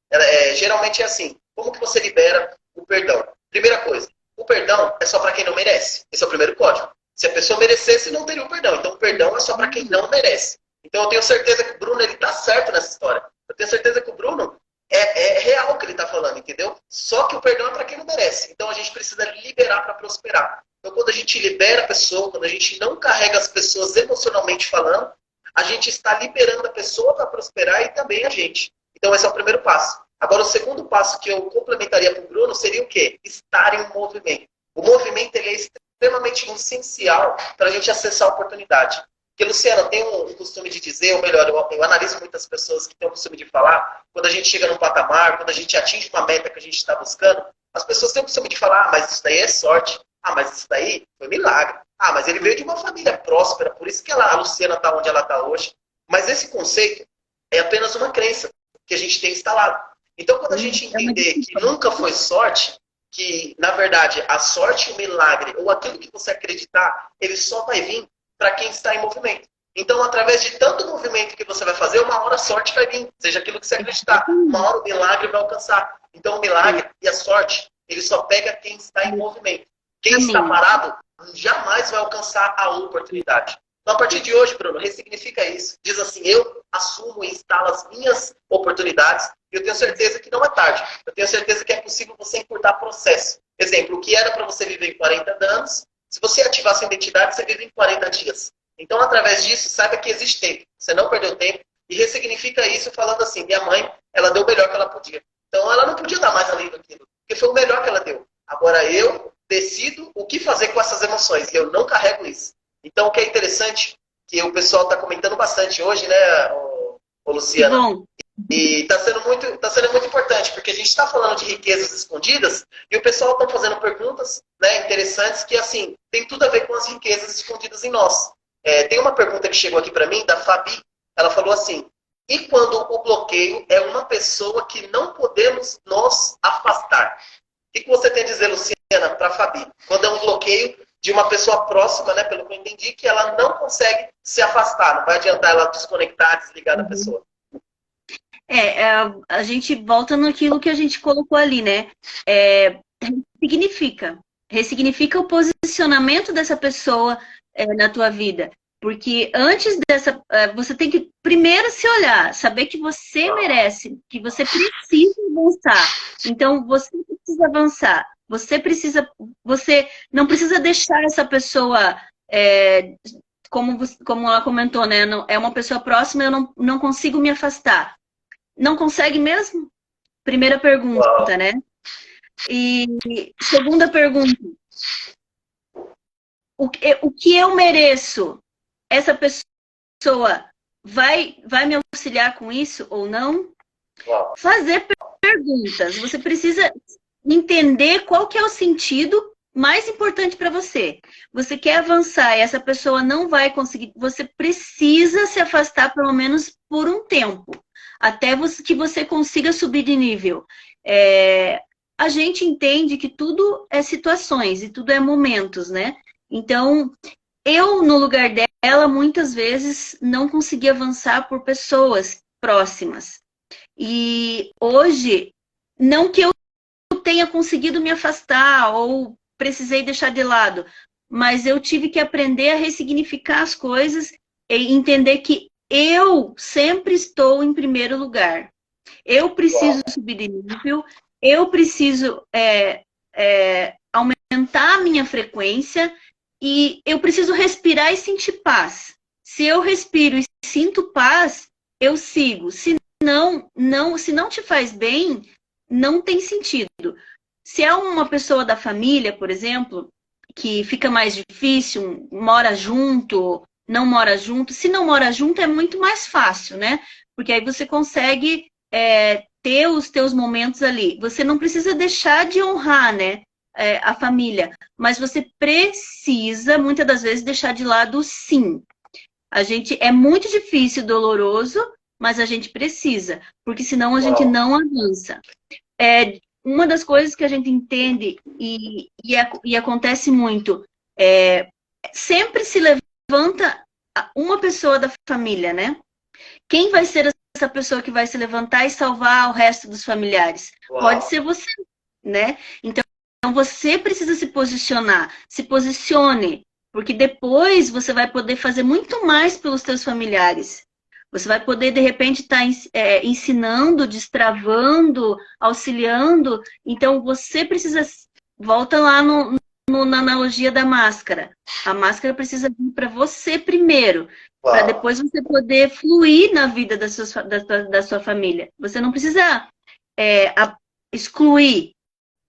geralmente é assim. Como que você libera o perdão? Primeira coisa, o perdão é só para quem não merece. Esse é o primeiro código. Se a pessoa merecesse, não teria o perdão. Então, o perdão é só para quem não merece. Então, eu tenho certeza que o Bruno está certo nessa história. Eu tenho certeza que o Bruno é real o que ele está falando, entendeu? Só que o perdão é para quem não merece. Então, a gente precisa liberar para prosperar. Então, quando a gente libera a pessoa, quando a gente não carrega as pessoas emocionalmente falando, a gente está liberando a pessoa para prosperar e também a gente. Então, esse é o primeiro passo. Agora, o segundo passo que eu complementaria para o Bruno seria o quê? Estar em um movimento. O movimento ele é extremamente essencial para a gente acessar a oportunidade. Porque, Luciana, tem um costume de dizer, ou melhor, eu analiso muitas pessoas que têm o costume de falar, quando a gente chega num patamar, quando a gente atinge uma meta que a gente está buscando, as pessoas têm o costume de falar, mas isso daí é sorte. Mas isso daí foi milagre. Mas ele veio de uma família próspera, por isso que a Luciana está onde ela está hoje. Mas esse conceito é apenas uma crença que a gente tem instalado. Então, quando a gente entender que nunca foi sorte, que, na verdade, a sorte, o milagre, ou aquilo que você acreditar, ele só vai vir para quem está em movimento. Então, através de tanto movimento que você vai fazer, uma hora a sorte vai vir, seja aquilo que você acreditar. Uma hora o milagre vai alcançar. Então, o milagre e a sorte, ele só pega quem está em movimento. Quem está parado jamais vai alcançar a oportunidade. Então, a partir de hoje, Bruno, ressignifica isso. Diz assim, eu assumo e instalo as minhas oportunidades e eu tenho certeza que não é tarde. Eu tenho certeza que é possível você encurtar processo. Exemplo, o que era para você viver em 40 anos, se você ativar sua identidade, você vive em 40 dias. Então, através disso, saiba que existe tempo. você não perdeu tempo, e ressignifica isso falando assim, minha mãe, ela deu o melhor que ela podia. Então ela não podia dar mais além daquilo, porque foi o melhor que ela deu. Agora eu decido o que fazer com essas emoções, e eu não carrego isso. Então o que é interessante, que o pessoal está comentando bastante hoje, né, Luciana? Bom. E está sendo muito importante, porque a gente está falando de riquezas escondidas e o pessoal está fazendo perguntas, né, interessantes que, assim, tem tudo a ver com as riquezas escondidas em nós. Tem uma pergunta que chegou aqui para mim, da Fabi. Ela falou assim, e quando o bloqueio é uma pessoa que não podemos nos afastar? O que você tem a dizer, Luciana, para a Fabi? Quando é um bloqueio de uma pessoa próxima, né, pelo que eu entendi, que ela não consegue se afastar, não vai adiantar ela desconectar, desligar da pessoa. A gente volta naquilo que a gente colocou ali, né? Ressignifica o posicionamento dessa pessoa na tua vida. Porque antes dessa, você tem que primeiro se olhar, saber que você merece, que você precisa avançar. Então, você precisa avançar. Você não precisa deixar essa pessoa, como ela comentou, né? É uma pessoa próxima, eu não consigo me afastar. Não consegue mesmo? Primeira pergunta, né? E segunda pergunta. O que eu mereço? Essa pessoa vai me auxiliar com isso ou não? Fazer perguntas. Você precisa entender qual que é o sentido mais importante para você. Você quer avançar e essa pessoa não vai conseguir. Você precisa se afastar pelo menos por um tempo. Até que você consiga subir de nível. A gente entende que tudo é situações e tudo é momentos, né? Então, eu, no lugar dela, muitas vezes não consegui avançar por pessoas próximas. E hoje, não que eu tenha conseguido me afastar ou precisei deixar de lado, mas eu tive que aprender a ressignificar as coisas e entender que eu sempre estou em primeiro lugar. Eu preciso subir de nível, eu preciso aumentar a minha frequência e eu preciso respirar e sentir paz. Se eu respiro e sinto paz, eu sigo. Se não te faz bem, não tem sentido. Se é uma pessoa da família, por exemplo, que fica mais difícil, mora junto, não mora junto. Se não mora junto, é muito mais fácil, né? Porque aí você consegue ter os teus momentos ali. Você não precisa deixar de honrar, né? A família. Mas você precisa, muitas das vezes, deixar de lado o sim. É muito difícil, doloroso, mas a gente precisa. Porque senão a gente não avança. Uma das coisas que a gente entende e acontece muito, sempre se levanta uma pessoa da família, né? Quem vai ser essa pessoa que vai se levantar e salvar o resto dos familiares? Pode ser você, né? Então você precisa se posicionar, se posicione, porque depois você vai poder fazer muito mais pelos teus familiares. Você vai poder, de repente, estar ensinando, destravando, auxiliando. Então, você precisa... Volta lá na analogia da máscara. A máscara precisa vir para você primeiro, para depois você poder fluir na vida da sua família. Você não precisa excluir.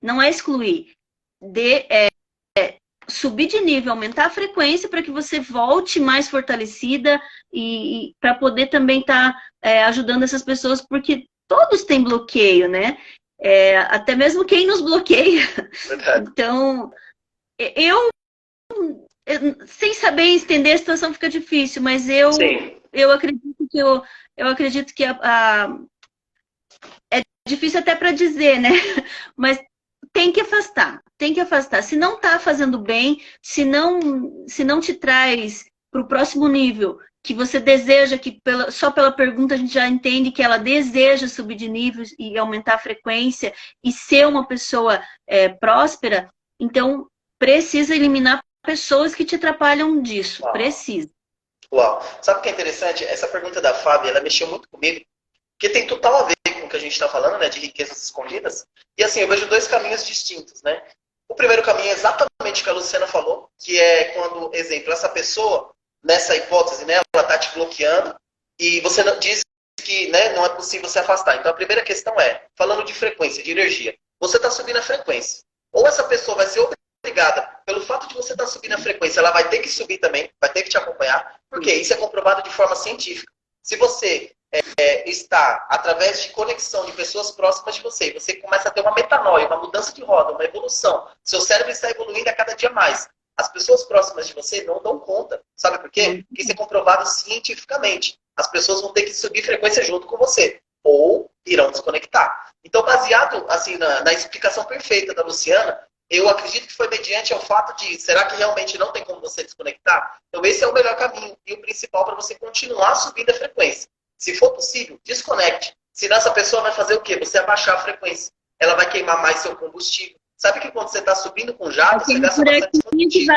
Não é excluir. Subir de nível, aumentar a frequência para que você volte mais fortalecida e para poder também estar ajudando essas pessoas, porque todos têm bloqueio, né? Até mesmo quem nos bloqueia. Verdade. Então, eu sem saber entender a situação fica difícil, mas eu acredito que é difícil até para dizer, né? Mas tem que afastar. Se não está fazendo bem, se não te traz para o próximo nível, que você deseja, que só pela pergunta a gente já entende que ela deseja subir de nível e aumentar a frequência e ser uma pessoa próspera, então precisa eliminar pessoas que te atrapalham disso. Precisa. Uau. Sabe o que é interessante? Essa pergunta da Fábia, ela mexeu muito comigo, porque tem total a ver com o que a gente está falando, né, de riquezas escondidas. E assim, eu vejo dois caminhos distintos, né? O primeiro caminho é exatamente o que a Luciana falou, que é quando, exemplo, essa pessoa, nessa hipótese, né, ela está te bloqueando, E você não, diz que, né, não é possível se afastar. Então a primeira questão é, falando de frequência, de energia, você está subindo a frequência. Ou essa pessoa vai ser obrigada, pelo fato de você estar subindo a frequência, ela vai ter que subir também, vai ter que te acompanhar, porque isso é comprovado de forma científica. Se você está, através de conexão de pessoas próximas de você, você começa a ter uma metanoia, uma mudança de roda, uma evolução. Seu cérebro está evoluindo a cada dia mais. As pessoas próximas de você não dão conta. Sabe por quê? Porque isso é comprovado cientificamente. As pessoas vão ter que subir frequência junto com você. Ou irão desconectar. Então, baseado assim, na explicação perfeita da Luciana, eu acredito que foi mediante ao fato de, será que realmente não tem como você desconectar? Então, esse é o melhor caminho e o principal para você continuar subindo a frequência. Se for possível, desconecte. Senão essa pessoa vai fazer o quê? Você abaixar a frequência. Ela vai queimar mais seu combustível. Sabe que quando você está subindo com jato, você gasta bastante combustível.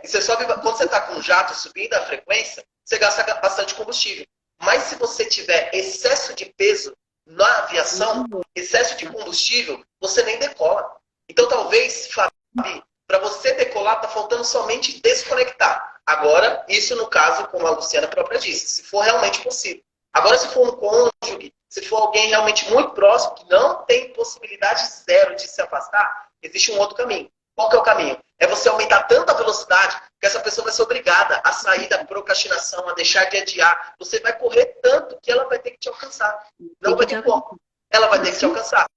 E você sobe, quando você está com um jato subindo a frequência, você gasta bastante combustível. Mas se você tiver excesso de peso na aviação, excesso de combustível, você nem decola. Então talvez, Fabi, para você decolar, está faltando somente desconectar. Agora, isso no caso, como a Luciana própria disse, se for realmente possível. Agora, se for um cônjuge, se for alguém realmente muito próximo, que não tem possibilidade zero de se afastar, existe um outro caminho. Qual que é o caminho? É você aumentar tanta velocidade que essa pessoa vai ser obrigada a sair da procrastinação, a deixar de adiar. Você vai correr tanto que ela vai ter que te alcançar. Não vai ter como. Ela vai ter que te alcançar.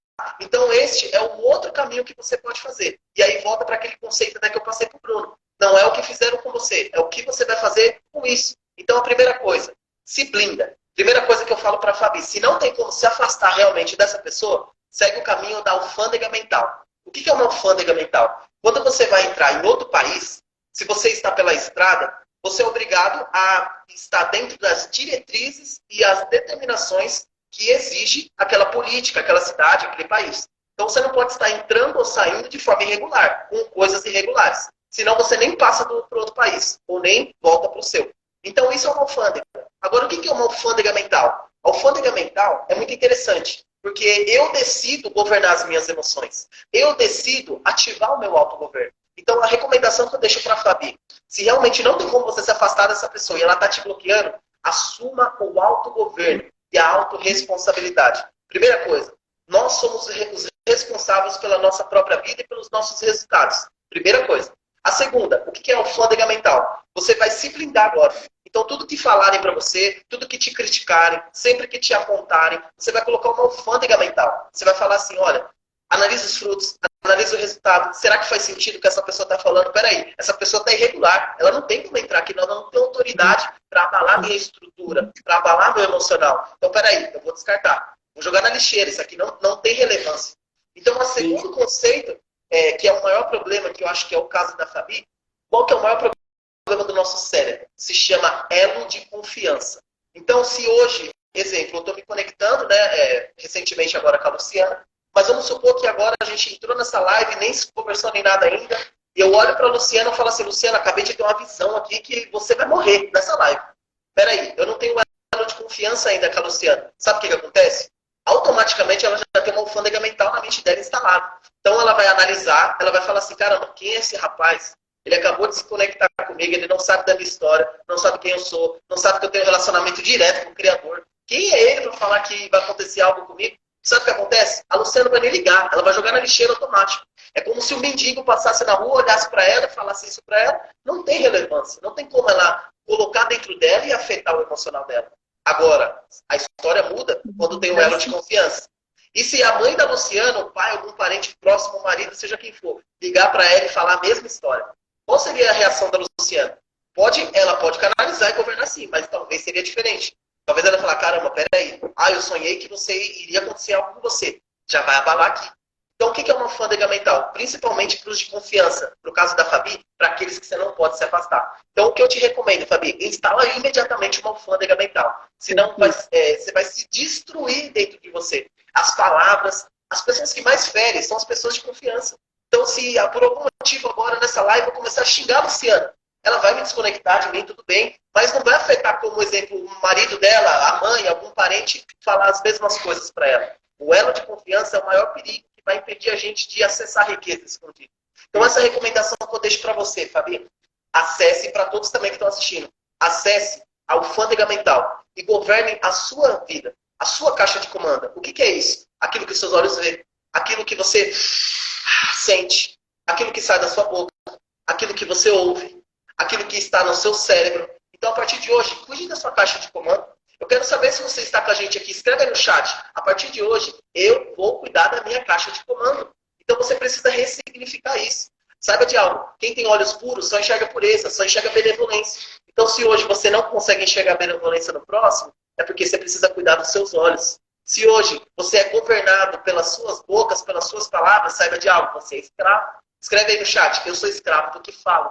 Então, este é o outro caminho que você pode fazer. E aí volta para aquele conceito que eu passei para o Bruno. Não é o que fizeram com você, é o que você vai fazer com isso. Então, a primeira coisa, se blinda. Primeira coisa que eu falo para a Fabi, se não tem como se afastar realmente dessa pessoa, segue o caminho da alfândega mental. O que é uma alfândega mental? Quando você vai entrar em outro país, se você está pela estrada, você é obrigado a estar dentro das diretrizes e as determinações que exige aquela política, aquela cidade, aquele país. Então você não pode estar entrando ou saindo de forma irregular, com coisas irregulares. Senão você nem passa para outro país, ou nem volta para o seu. Então isso é uma alfândega. Agora, o que é uma alfândega mental? A alfândega mental é muito interessante, porque eu decido governar as minhas emoções. Eu decido ativar o meu autogoverno. Então, a recomendação que eu deixo para a Fabi, se realmente não tem como você se afastar dessa pessoa e ela está te bloqueando, assuma o autogoverno e a autorresponsabilidade. Primeira coisa, nós somos os responsáveis pela nossa própria vida e pelos nossos resultados. Primeira coisa. A segunda, o que é alfândega mental? Você vai se blindar agora. Então, tudo que falarem para você, tudo que te criticarem, sempre que te apontarem, você vai colocar uma alfândega mental. Você vai falar assim, olha, analise os frutos, analise o resultado. Será que faz sentido o que essa pessoa está falando? Peraí, essa pessoa está irregular. Ela não tem como entrar aqui, ela não tem autoridade para abalar minha estrutura, para abalar meu emocional. Então, peraí, eu vou descartar. Vou jogar na lixeira, isso aqui não tem relevância. Então, o segundo conceito, que é o maior problema, que eu acho que é o caso da Fabi, qual que é o maior problema do nosso cérebro? Se chama elo de confiança. Então, se hoje, exemplo, eu estou me conectando, né, recentemente agora com a Luciana, mas vamos supor que agora a gente entrou nessa live, nem se conversou nem nada ainda, e eu olho para a Luciana e falo assim, Luciana, acabei de ter uma visão aqui que você vai morrer nessa live. Peraí, eu não tenho elo de confiança ainda com a Luciana. Sabe o que acontece? Automaticamente ela já tem uma alfândega mental na mente dela instalada. Então ela vai analisar, ela vai falar assim, caramba, quem é esse rapaz? Ele acabou de se conectar comigo, ele não sabe da minha história, não sabe quem eu sou, não sabe que eu tenho um relacionamento direto com o Criador. Quem é ele para falar que vai acontecer algo comigo? Sabe o que acontece? A Luciana vai nem ligar, ela vai jogar na lixeira automático. É como se um mendigo passasse na rua, olhasse para ela e falasse isso para ela. Não tem relevância, não tem como ela colocar dentro dela e afetar o emocional dela. Agora, a história muda quando tem um elo de confiança. E se a mãe da Luciana, o pai, algum parente próximo, o marido, seja quem for, ligar para ela e falar a mesma história, qual seria a reação da Luciana? Ela pode canalizar e governar sim, mas talvez seria diferente. Talvez ela falar, caramba, peraí, eu sonhei que iria acontecer algo com você. Já vai abalar aqui. Então, o que é uma alfândega mental? Principalmente para os de confiança. No caso da Fabi, para aqueles que você não pode se afastar. Então, o que eu te recomendo, Fabi, instala imediatamente uma alfândega mental. Senão, você vai se destruir dentro de você. As palavras, as pessoas que mais ferem são as pessoas de confiança. Então, se por algum motivo agora nessa live eu começar a xingar a Luciana, ela vai me desconectar de mim, tudo bem, mas não vai afetar, como exemplo, o marido dela, a mãe, algum parente, falar as mesmas coisas para ela. O elo de confiança é o maior perigo que vai impedir a gente de acessar riqueza escondida. Então, essa recomendação que eu deixo para você, Fabi, acesse, para todos também que estão assistindo, acesse a alfândega mental e governem a sua vida, a sua caixa de comando. O que é isso? Aquilo que os seus olhos veem, aquilo que você sente, aquilo que sai da sua boca, aquilo que você ouve, aquilo que está no seu cérebro. Então, a partir de hoje, cuide da sua caixa de comando. Eu quero saber se você está com a gente aqui. Escreve aí no chat. A partir de hoje, eu vou cuidar da minha caixa de comando. Então, você precisa ressignificar isso. Saiba de algo. Quem tem olhos puros só enxerga pureza, só enxerga benevolência. Então, se hoje você não consegue enxergar benevolência no próximo, é porque você precisa cuidar dos seus olhos. Se hoje você é governado pelas suas bocas, pelas suas palavras, saiba de algo. Você é escravo. Escreve aí no chat. Eu sou escravo do que falo.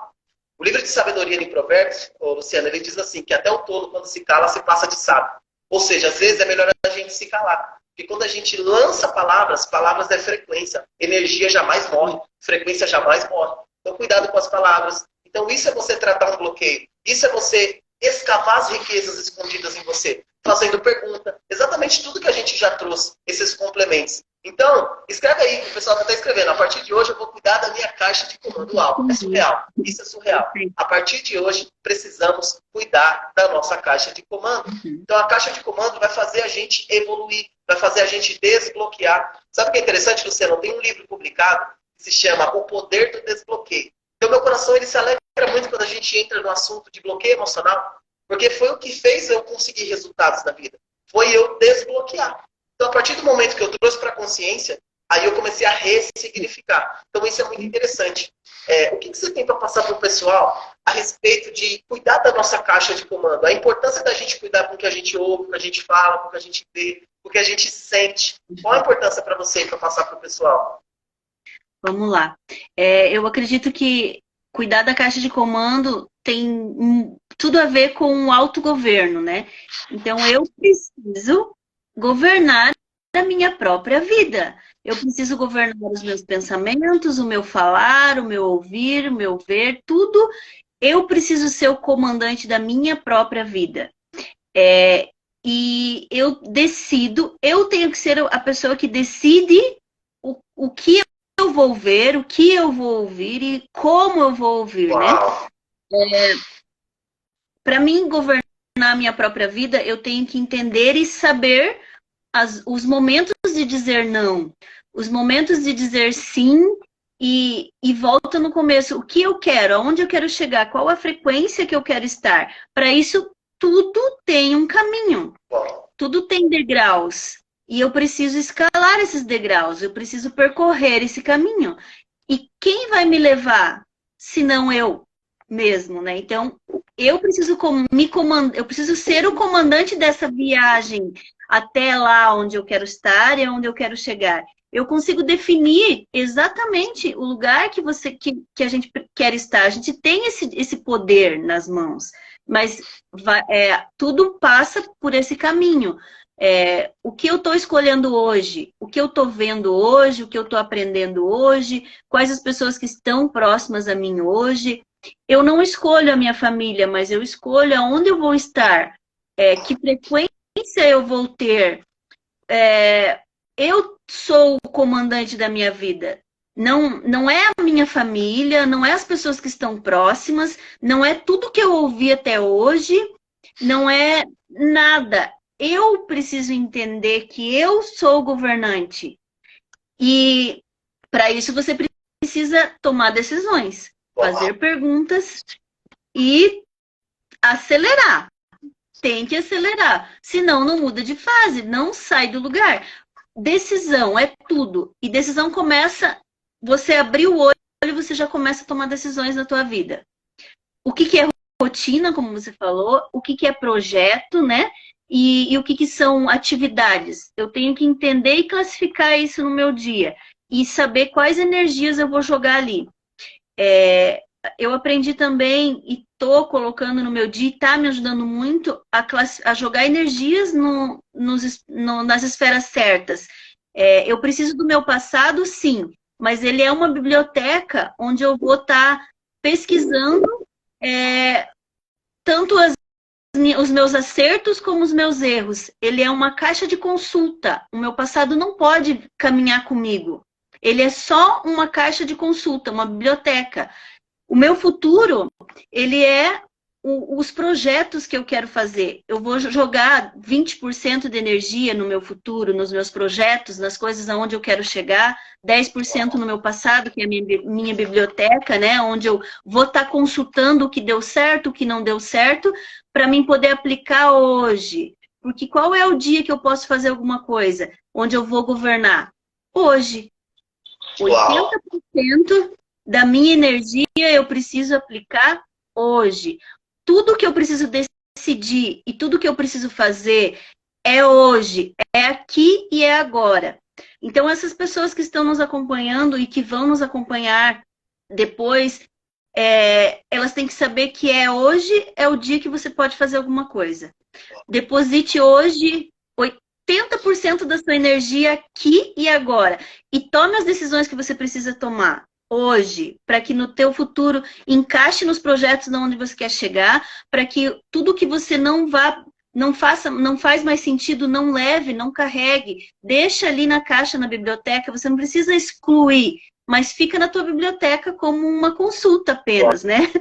O livro de sabedoria de Provérbios, Luciano, ele diz assim, que até o tolo, quando se cala, se passa de sábio. Ou seja, às vezes é melhor a gente se calar. Porque quando a gente lança palavras, palavras é frequência. Energia jamais morre, frequência jamais morre. Então, cuidado com as palavras. Então, isso é você tratar um bloqueio. Isso é você escavar as riquezas escondidas em você. Fazendo pergunta. Exatamente tudo que a gente já trouxe, esses complementos. Então, escreve aí, o pessoal está escrevendo. A partir de hoje eu vou cuidar da minha caixa de comando. Uau, é surreal. Isso é surreal. A partir de hoje, precisamos cuidar da nossa caixa de comando. Então, a caixa de comando vai fazer a gente evoluir, vai fazer a gente desbloquear. Sabe o que é interessante, Luciano? Tem um livro publicado que se chama O Poder do Desbloqueio. Então, meu coração ele se alegra muito quando a gente entra no assunto de bloqueio emocional, porque foi o que fez eu conseguir resultados na vida. Foi eu desbloquear. Então, a partir do momento que eu trouxe para a consciência, aí eu comecei a ressignificar. Então, isso é muito interessante. O que você tem para passar para o pessoal a respeito de cuidar da nossa caixa de comando? A importância da gente cuidar com o que a gente ouve, com o que a gente fala, com o que a gente vê, com o que a gente sente. Qual a importância para você para passar para o pessoal? Vamos lá. Eu acredito que cuidar da caixa de comando tem tudo a ver com o autogoverno, né? Então, eu preciso governar a minha própria vida. Eu preciso governar os meus pensamentos, o meu falar, o meu ouvir, o meu ver, tudo. Eu preciso ser o comandante da minha própria vida. E eu decido, eu tenho que ser a pessoa que decide o que eu vou ver, o que eu vou ouvir e como eu vou ouvir, né? Para mim, governar a minha própria vida, eu tenho que entender e saber os momentos de dizer não, os momentos de dizer sim e volta no começo. O que eu quero, aonde eu quero chegar, qual a frequência que eu quero estar. Para isso, tudo tem um caminho, tudo tem degraus. E eu preciso escalar esses degraus, eu preciso percorrer esse caminho. E quem vai me levar, se não eu mesmo, né? Então, eu preciso eu preciso ser o comandante dessa viagem até lá onde eu quero estar e onde eu quero chegar. Eu consigo definir exatamente o lugar que a gente quer estar. A gente tem esse poder nas mãos, mas tudo passa por esse caminho. O que eu estou escolhendo hoje, o que eu estou vendo hoje, o que eu estou aprendendo hoje, quais as pessoas que estão próximas a mim hoje. Eu não escolho a minha família, mas eu escolho aonde eu vou estar, que frequência eu vou ter. Eu sou o comandante da minha vida. Não é a minha família, não é as pessoas que estão próximas, não é tudo que eu ouvi até hoje, não é nada. Eu preciso entender que eu sou o governante. E para isso você precisa tomar decisões, fazer perguntas e acelerar. Tem que acelerar, senão não muda de fase, não sai do lugar. Decisão é tudo. E decisão começa, você abrir o olho e você já começa a tomar decisões na tua vida. O que é rotina, como você falou, o que é projeto, né? E o que são atividades. Eu tenho que entender e classificar isso no meu dia. E saber quais energias eu vou jogar ali. Eu aprendi também e estou colocando no meu dia e está me ajudando muito a jogar energias nas esferas certas. Eu preciso do meu passado, sim, mas ele é uma biblioteca onde eu vou estar pesquisando tanto os meus acertos como os meus erros. Ele é uma caixa de consulta. O meu passado não pode caminhar comigo. Ele é só uma caixa de consulta, uma biblioteca. O meu futuro, ele é os projetos que eu quero fazer. Eu vou jogar 20% de energia no meu futuro, nos meus projetos, nas coisas aonde eu quero chegar, 10% no meu passado, que é a minha biblioteca, né? Onde eu vou estar consultando o que deu certo, o que não deu certo, para mim poder aplicar hoje. Porque qual é o dia que eu posso fazer alguma coisa? Onde eu vou governar? Hoje. Uau. 80% da minha energia eu preciso aplicar hoje. Tudo que eu preciso decidir e tudo que eu preciso fazer é hoje, é aqui e é agora. Então, essas pessoas que estão nos acompanhando e que vão nos acompanhar depois, elas têm que saber que hoje é o dia que você pode fazer alguma coisa. Deposite hoje 80% da sua energia aqui e agora. E tome as decisões que você precisa tomar hoje, para que no teu futuro encaixe nos projetos de onde você quer chegar, para que tudo que você não faz mais sentido, não leve, não carregue, deixa ali na caixa, na biblioteca, você não precisa excluir, mas fica na tua biblioteca como uma consulta apenas, né?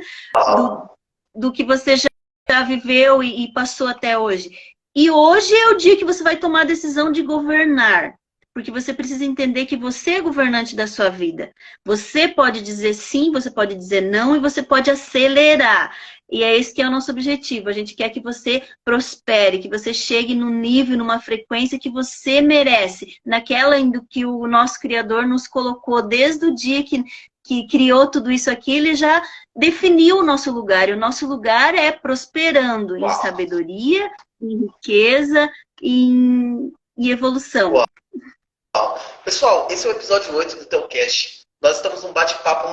Do que você já viveu e passou até hoje. E hoje é o dia que você vai tomar a decisão de governar. Porque você precisa entender que você é governante da sua vida. Você pode dizer sim, você pode dizer não e você pode acelerar. E é esse que é o nosso objetivo. A gente quer que você prospere, que você chegue num nível, numa frequência que você merece. Naquela em que o nosso Criador nos colocou desde o dia que criou tudo isso aqui, ele já definiu o nosso lugar. E o nosso lugar é prosperando em sabedoria, em riqueza, em evolução. Uau. Pessoal, esse é o episódio 8 do Teocast. Nós estamos num bate-papo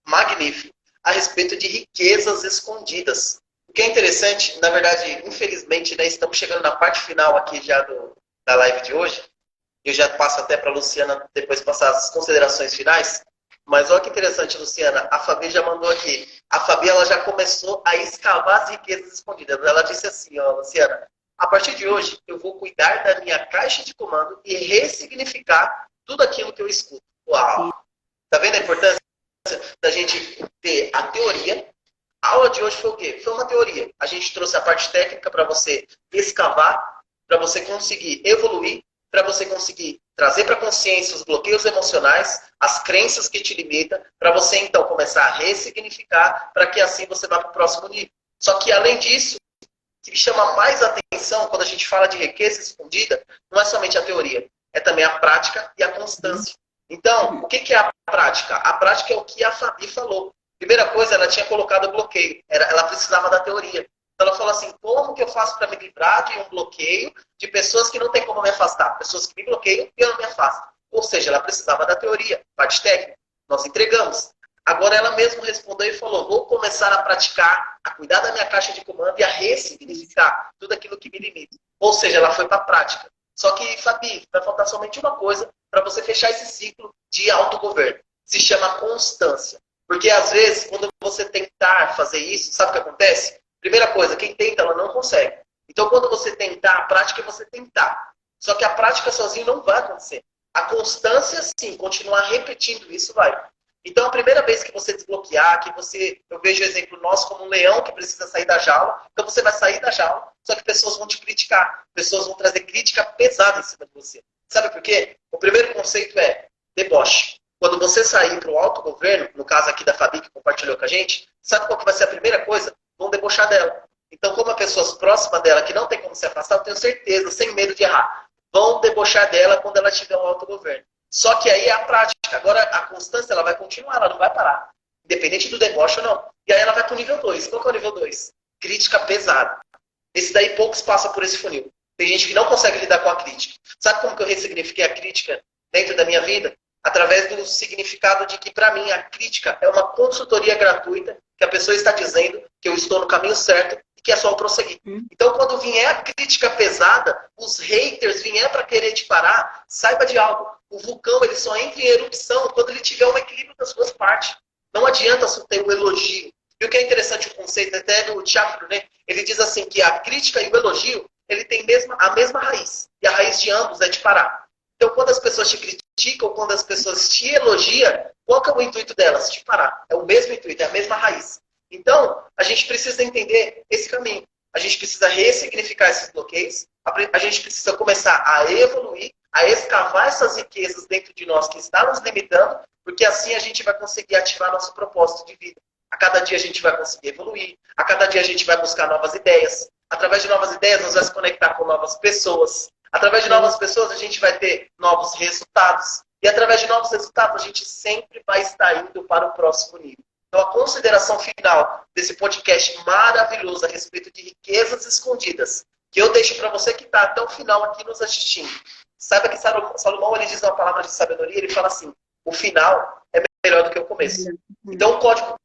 magnífico, a respeito de riquezas escondidas. O que é interessante, na verdade, infelizmente, né, estamos chegando na parte final aqui já da live de hoje. Eu já passo até para a Luciana depois passar as considerações finais. Mas olha que interessante, Luciana, a Fabi já mandou aqui. A Fabi ela já começou a escavar as riquezas escondidas. Ela disse assim, ó, Luciana, a partir de hoje eu vou cuidar da minha caixa de comando e ressignificar tudo aquilo que eu escuto. Uau! Tá vendo a importância da gente ter a teoria? A aula de hoje foi o quê? Foi uma teoria. A gente trouxe a parte técnica para você escavar, para você conseguir evoluir, para você conseguir trazer para a consciência os bloqueios emocionais, as crenças que te limitam, para você então começar a ressignificar, para que assim você vá para o próximo nível. Só que além disso, o que chama mais atenção quando a gente fala de riqueza escondida, não é somente a teoria, é também a prática e a constância. Então, o que é a prática? A prática é o que a Fabi falou. Primeira coisa, ela tinha colocado o bloqueio, ela precisava da teoria. Então ela falou assim, como que eu faço para me livrar de um bloqueio de pessoas que não tem como me afastar? Pessoas que me bloqueiam e eu não me afasto. Ou seja, ela precisava da teoria, parte técnica. Nós entregamos. Agora ela mesma respondeu e falou, vou começar a praticar, a cuidar da minha caixa de comando e a ressignificar tudo aquilo que me limita. Ou seja, ela foi para a prática. Só que, Fabi, vai faltar somente uma coisa para você fechar esse ciclo de autogoverno. Se chama constância. Porque às vezes, quando você tentar fazer isso, sabe o que acontece? Primeira coisa, quem tenta, ela não consegue. Então, quando você tentar, a prática é você tentar. Só que a prática sozinho não vai acontecer. A constância, sim, continuar repetindo isso vai. Então, a primeira vez que você desbloquear, eu vejo o exemplo nosso como um leão que precisa sair da jaula, então você vai sair da jaula, só que pessoas vão te criticar, pessoas vão trazer crítica pesada em cima de você. Sabe por quê? O primeiro conceito é deboche. Quando você sair para o autogoverno, no caso aqui da Fabi, que compartilhou com a gente, sabe qual que vai ser a primeira coisa? Vão debochar dela. Então, como pessoas próximas dela, que não tem como se afastar, eu tenho certeza, sem medo de errar, vão debochar dela quando ela tiver um autogoverno. Só que aí é a prática. Agora, a constância, ela vai continuar, ela não vai parar. Independente do deboche ou não. E aí ela vai para o nível 2. Qual que é o nível 2? Crítica pesada. Esse daí poucos passam por esse funil. Tem gente que não consegue lidar com a crítica. Sabe como que eu ressignifiquei a crítica dentro da minha vida? Através do significado de que, para mim, a crítica é uma consultoria gratuita que a pessoa está dizendo que eu estou no caminho certo e que é só eu prosseguir. Então, quando vier a crítica pesada, os haters vier para querer te parar, saiba de algo. O vulcão ele só entra em erupção quando ele tiver um equilíbrio das duas partes. Não adianta só ter o elogio. E o que é interessante, o conceito até do Thiago, né? Ele diz assim que a crítica e o elogio ele tem a mesma raiz. E a raiz de ambos é de parar. Então, quando as pessoas te criticam, quando as pessoas te elogiam, qual que é o intuito delas? Te parar. É o mesmo intuito, é a mesma raiz. Então, a gente precisa entender esse caminho. A gente precisa ressignificar esses bloqueios. A gente precisa começar a evoluir, a escavar essas riquezas dentro de nós que estão nos limitando, porque assim a gente vai conseguir ativar nosso propósito de vida. A cada dia a gente vai conseguir evoluir, a cada dia a gente vai buscar novas ideias. Através de novas ideias, nós vamos se conectar com novas pessoas. Através de novas pessoas, a gente vai ter novos resultados. E através de novos resultados, a gente sempre vai estar indo para o próximo nível. Então, a consideração final desse podcast maravilhoso a respeito de riquezas escondidas, que eu deixo para você que está até o final aqui nos assistindo. Saiba que Salomão, ele diz uma palavra de sabedoria, ele fala assim, o final é melhor do que o começo. Então, o código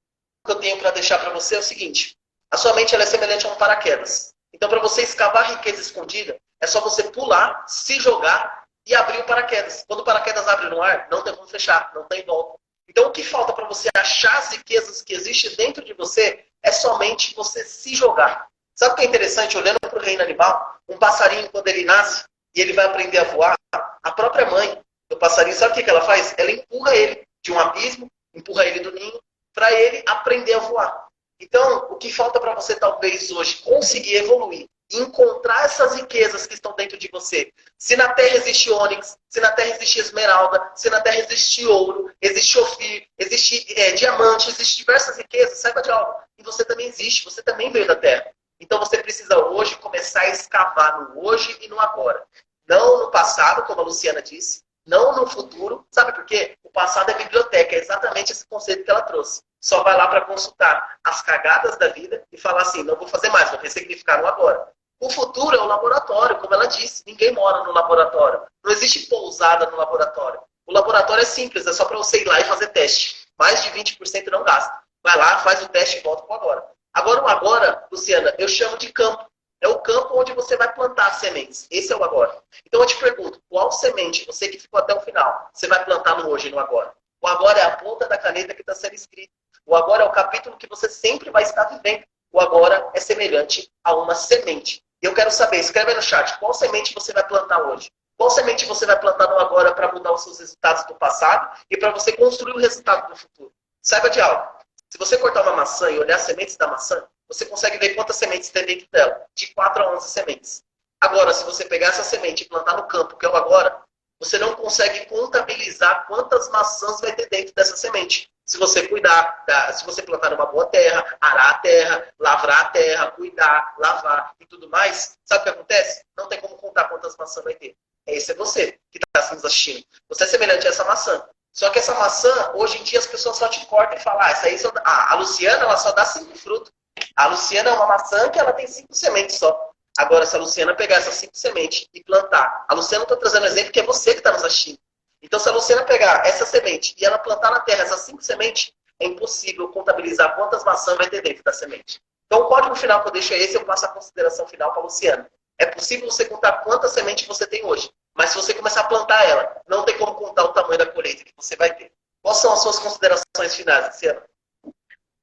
que eu tenho para deixar para você é o seguinte, a sua mente ela é semelhante a um paraquedas. Então, para você escavar a riqueza escondida, é só você pular, se jogar e abrir o paraquedas. Quando o paraquedas abre no ar, não tem como fechar, não tem volta. Então, o que falta para você achar as riquezas que existem dentro de você é somente você se jogar. Sabe o que é interessante? Olhando para o reino animal, um passarinho, quando ele nasce e ele vai aprender a voar, a própria mãe do passarinho, sabe o que ela faz? Ela empurra ele de um abismo, empurra ele do ninho, para ele aprender a voar. Então, o que falta para você, talvez, hoje, conseguir evoluir, encontrar essas riquezas que estão dentro de você. Se na Terra existe ônix, se na Terra existe esmeralda, se na Terra existe ouro, existe ofir, existe diamante, existe diversas riquezas, saiba de algo. E você também existe, você também veio da Terra. Então você precisa hoje começar a escavar no hoje e no agora. Não no passado, como a Luciana disse, não no futuro. Sabe por quê? O passado é biblioteca, é exatamente esse conceito que ela trouxe. Só vai lá para consultar as cagadas da vida e falar assim, não vou fazer mais, vou ressignificar no agora. O futuro é o laboratório, como ela disse. Ninguém mora no laboratório. Não existe pousada no laboratório. O laboratório é simples, é só para você ir lá e fazer teste. Mais de 20% não gasta. Vai lá, faz o teste e volta para o agora. Agora, o agora, Luciana, eu chamo de campo. É o campo onde você vai plantar sementes. Esse é o agora. Então eu te pergunto, qual semente, você que ficou até o final, você vai plantar no hoje e no agora? O agora é a ponta da caneta que está sendo escrita. O agora é o capítulo que você sempre vai estar vivendo. O agora é semelhante a uma semente. E eu quero saber, escreve aí no chat, qual semente você vai plantar hoje? Qual semente você vai plantar no agora para mudar os seus resultados do passado e para você construir o resultado do futuro? Saiba de algo. Se você cortar uma maçã e olhar as sementes da maçã, você consegue ver quantas sementes tem dentro dela. De 4 a 11 sementes. Agora, se você pegar essa semente e plantar no campo, que é o agora, você não consegue contabilizar quantas maçãs vai ter dentro dessa semente. Se você cuidar, se você plantar numa boa terra, arar a terra, lavrar a terra, cuidar, lavar e tudo mais, sabe o que acontece? Não tem como contar quantas maçãs vai ter. Esse é você que está nos assistindo. Você é semelhante a essa maçã. Só que essa maçã, hoje em dia, as pessoas só te cortam e falam, essa aí a Luciana, ela só dá 5 frutos. A Luciana é uma maçã que ela tem 5 sementes só. Agora, se a Luciana pegar essas 5 sementes e plantar, a Luciana está trazendo um exemplo que é você que está nos assistindo. Então, se a Luciana pegar essa semente e ela plantar na terra essas 5 sementes, é impossível contabilizar quantas maçãs vai ter dentro da semente. Então, o código final que eu deixo é esse, eu passo a consideração final para a Luciana. É possível você contar quantas sementes você tem hoje, mas se você começar a plantar ela, não tem como contar o tamanho da colheita que você vai ter. Quais são as suas considerações finais, Luciana?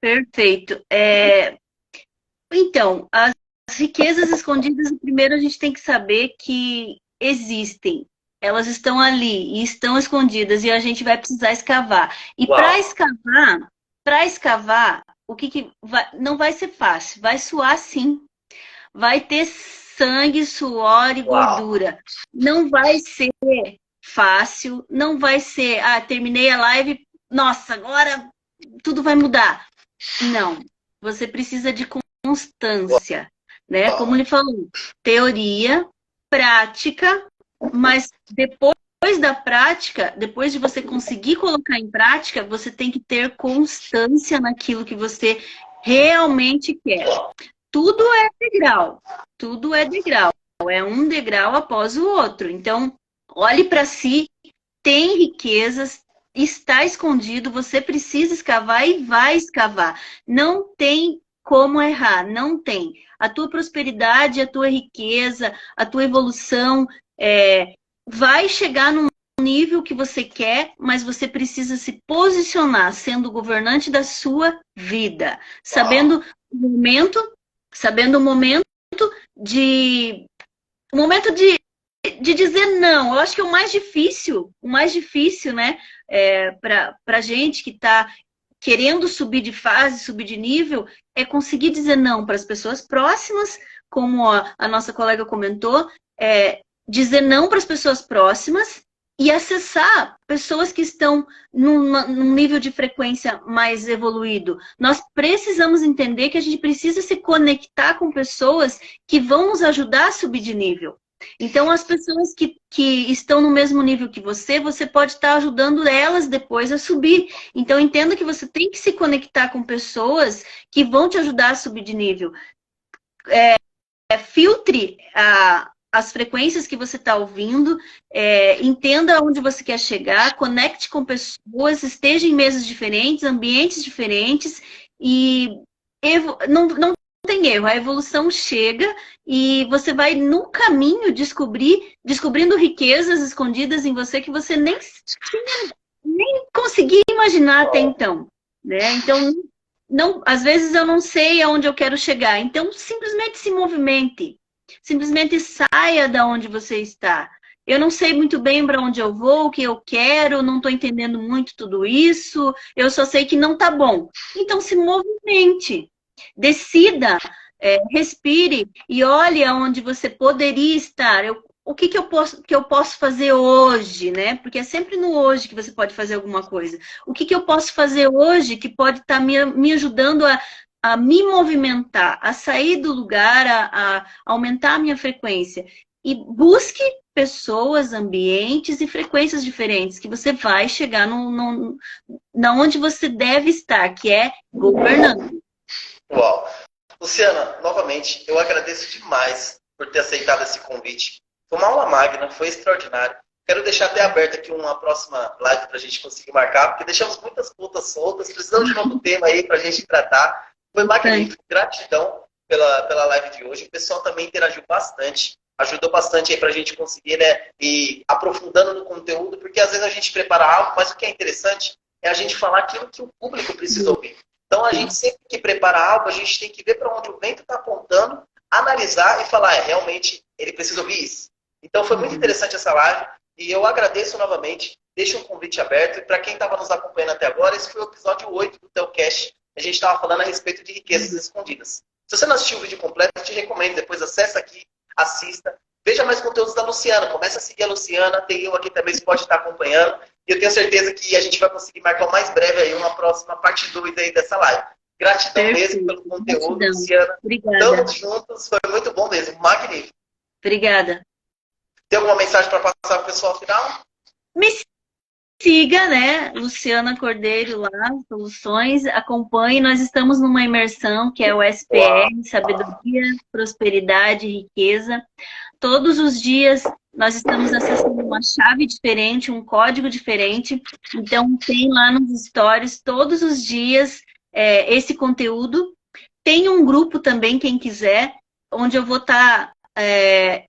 Perfeito. Então, as riquezas escondidas, primeiro a gente tem que saber que existem. Elas estão ali e estão escondidas e a gente vai precisar escavar. E para escavar, não vai ser fácil. Vai suar sim. Vai ter sangue, suor e gordura. Não vai ser fácil. Não vai ser, terminei a live, nossa, agora tudo vai mudar. Não. Você precisa de constância, né? Como ele falou, teoria, prática, mas depois da prática, depois de você conseguir colocar em prática, você tem que ter constância naquilo que você realmente quer. Tudo é degrau, tudo é degrau, é um degrau após o outro. Então, olhe para si, tem riquezas, está escondido, você precisa escavar e vai escavar. Não tem como errar, não tem. A tua prosperidade, a tua riqueza, a tua evolução vai chegar num nível que você quer, mas você precisa se posicionar sendo o governante da sua vida, sabendo o momento de dizer não. Eu acho que é o mais difícil, né, pra gente que está querendo subir de fase, subir de nível, é conseguir dizer não para as pessoas próximas, como a nossa colega comentou, dizer não para as pessoas próximas e acessar pessoas que estão num nível de frequência mais evoluído. Nós precisamos entender que a gente precisa se conectar com pessoas que vão nos ajudar a subir de nível. Então, as pessoas que estão no mesmo nível que você pode estar ajudando elas depois a subir. Então, entenda que você tem que se conectar com pessoas que vão te ajudar a subir de nível. Filtre as frequências que você está ouvindo, entenda onde você quer chegar, conecte com pessoas, esteja em mesas diferentes, ambientes diferentes, e não tem erro, a evolução chega e você vai no caminho descobrindo riquezas escondidas em você que você nem conseguia imaginar até então, né? Então, às vezes eu não sei aonde eu quero chegar, então simplesmente se movimente, simplesmente saia da onde você está. Eu não sei muito bem para onde eu vou, o que eu quero, não estou entendendo muito tudo isso, eu só sei que não está bom. Então se movimente. Decida, respire e olhe aonde você poderia estar. O que eu posso fazer hoje, né? Porque é sempre no hoje que você pode fazer alguma coisa. O que eu posso fazer hoje que pode estar me ajudando a me movimentar, a sair do lugar, a aumentar a minha frequência. E busque pessoas, ambientes e frequências diferentes, que você vai chegar na onde você deve estar, que é governando. Uau! Luciana, novamente, eu agradeço demais por ter aceitado esse convite. Foi uma aula magna, foi extraordinário. Quero deixar até aberto aqui uma próxima live para a gente conseguir marcar, porque deixamos muitas pontas soltas, precisamos de um novo tema aí para a gente tratar. Foi magnífico, gratidão pela live de hoje. O pessoal também interagiu bastante, ajudou bastante aí para a gente conseguir, né, ir aprofundando no conteúdo, porque às vezes a gente prepara algo, mas o que é interessante é a gente falar aquilo que o público precisa ouvir. Então, a gente sempre que prepara algo, a gente tem que ver para onde o vento está apontando, analisar e falar, realmente, ele precisa ouvir isso. Então, foi muito interessante essa live e eu agradeço novamente, deixo um convite aberto. E para quem estava nos acompanhando até agora, esse foi o episódio 8 do Telcast. A gente estava falando a respeito de riquezas escondidas. Se você não assistiu o vídeo completo, eu te recomendo, depois acessa aqui, assista. Veja mais conteúdos da Luciana, comece a seguir a Luciana, tem eu aqui também, você pode estar acompanhando. E eu tenho certeza que a gente vai conseguir marcar o mais breve aí uma próxima parte 2 aí dessa live. Gratidão mesmo pelo conteúdo, gratidão. Luciana. Obrigada. Estamos juntos, foi muito bom mesmo, magnífico. Obrigada. Tem alguma mensagem para passar para o pessoal final? Me siga, né? Luciana Cordeiro lá, Soluções, acompanhe. Nós estamos numa imersão que é o SPR, Sabedoria, Prosperidade e Riqueza. Todos os dias nós estamos acessando uma chave diferente, um código diferente. Então, tem lá nos stories, todos os dias, esse conteúdo. Tem um grupo também, quem quiser, onde eu vou estar,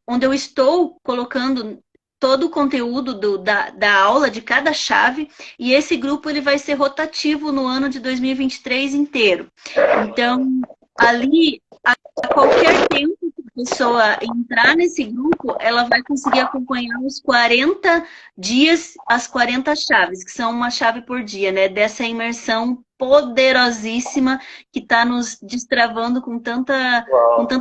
onde eu estou colocando todo o conteúdo da aula, de cada chave. E esse grupo ele vai ser rotativo no ano de 2023 inteiro. Então, ali, a qualquer tempo, a pessoa entrar nesse grupo, ela vai conseguir acompanhar os 40 dias, as 40 chaves, que são uma chave por dia, né? Dessa imersão poderosíssima que está nos destravando com tanta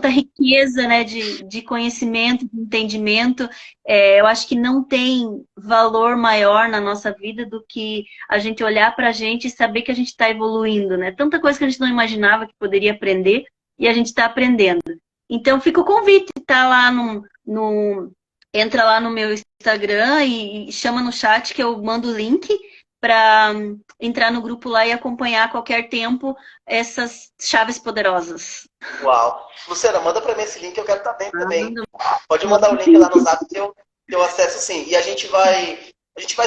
riqueza, né? De conhecimento, de entendimento. Eu acho que não tem valor maior na nossa vida do que a gente olhar para a gente e saber que a gente está evoluindo, né? Tanta coisa que a gente não imaginava que poderia aprender e a gente está aprendendo. Então, fica o convite, tá lá entra lá no meu Instagram e chama no chat que eu mando o link para entrar no grupo lá e acompanhar a qualquer tempo essas chaves poderosas. Uau! Luciana, manda para mim esse link, eu quero estar dentro também. Pode mandar o link lá no Zap que eu acesso sim. E a gente vai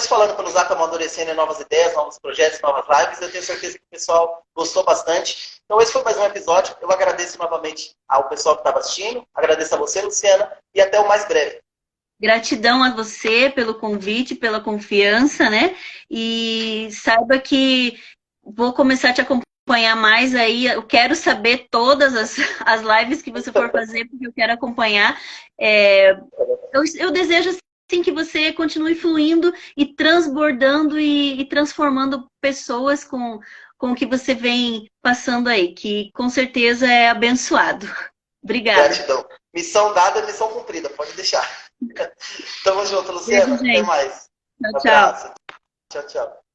se falando pelo Zap, amadurecendo novas ideias, novos projetos, novas lives. Eu tenho certeza que o pessoal gostou bastante. Então, esse foi mais um episódio. Eu agradeço novamente ao pessoal que estava assistindo. Agradeço a você, Luciana. E até o mais breve. Gratidão a você pelo convite, pela confiança, né? E saiba que vou começar a te acompanhar mais aí. Eu quero saber todas as lives que você for fazer, porque eu quero acompanhar. Eu desejo assim que você continue fluindo e transbordando e transformando pessoas com com o que você vem passando aí, que com certeza é abençoado. Obrigada. Gratidão. Missão dada, missão cumprida, pode deixar. Tamo junto, Beijo, Luciana. Até gente. mais. Tchau, tchau. Abraço. Tchau, tchau.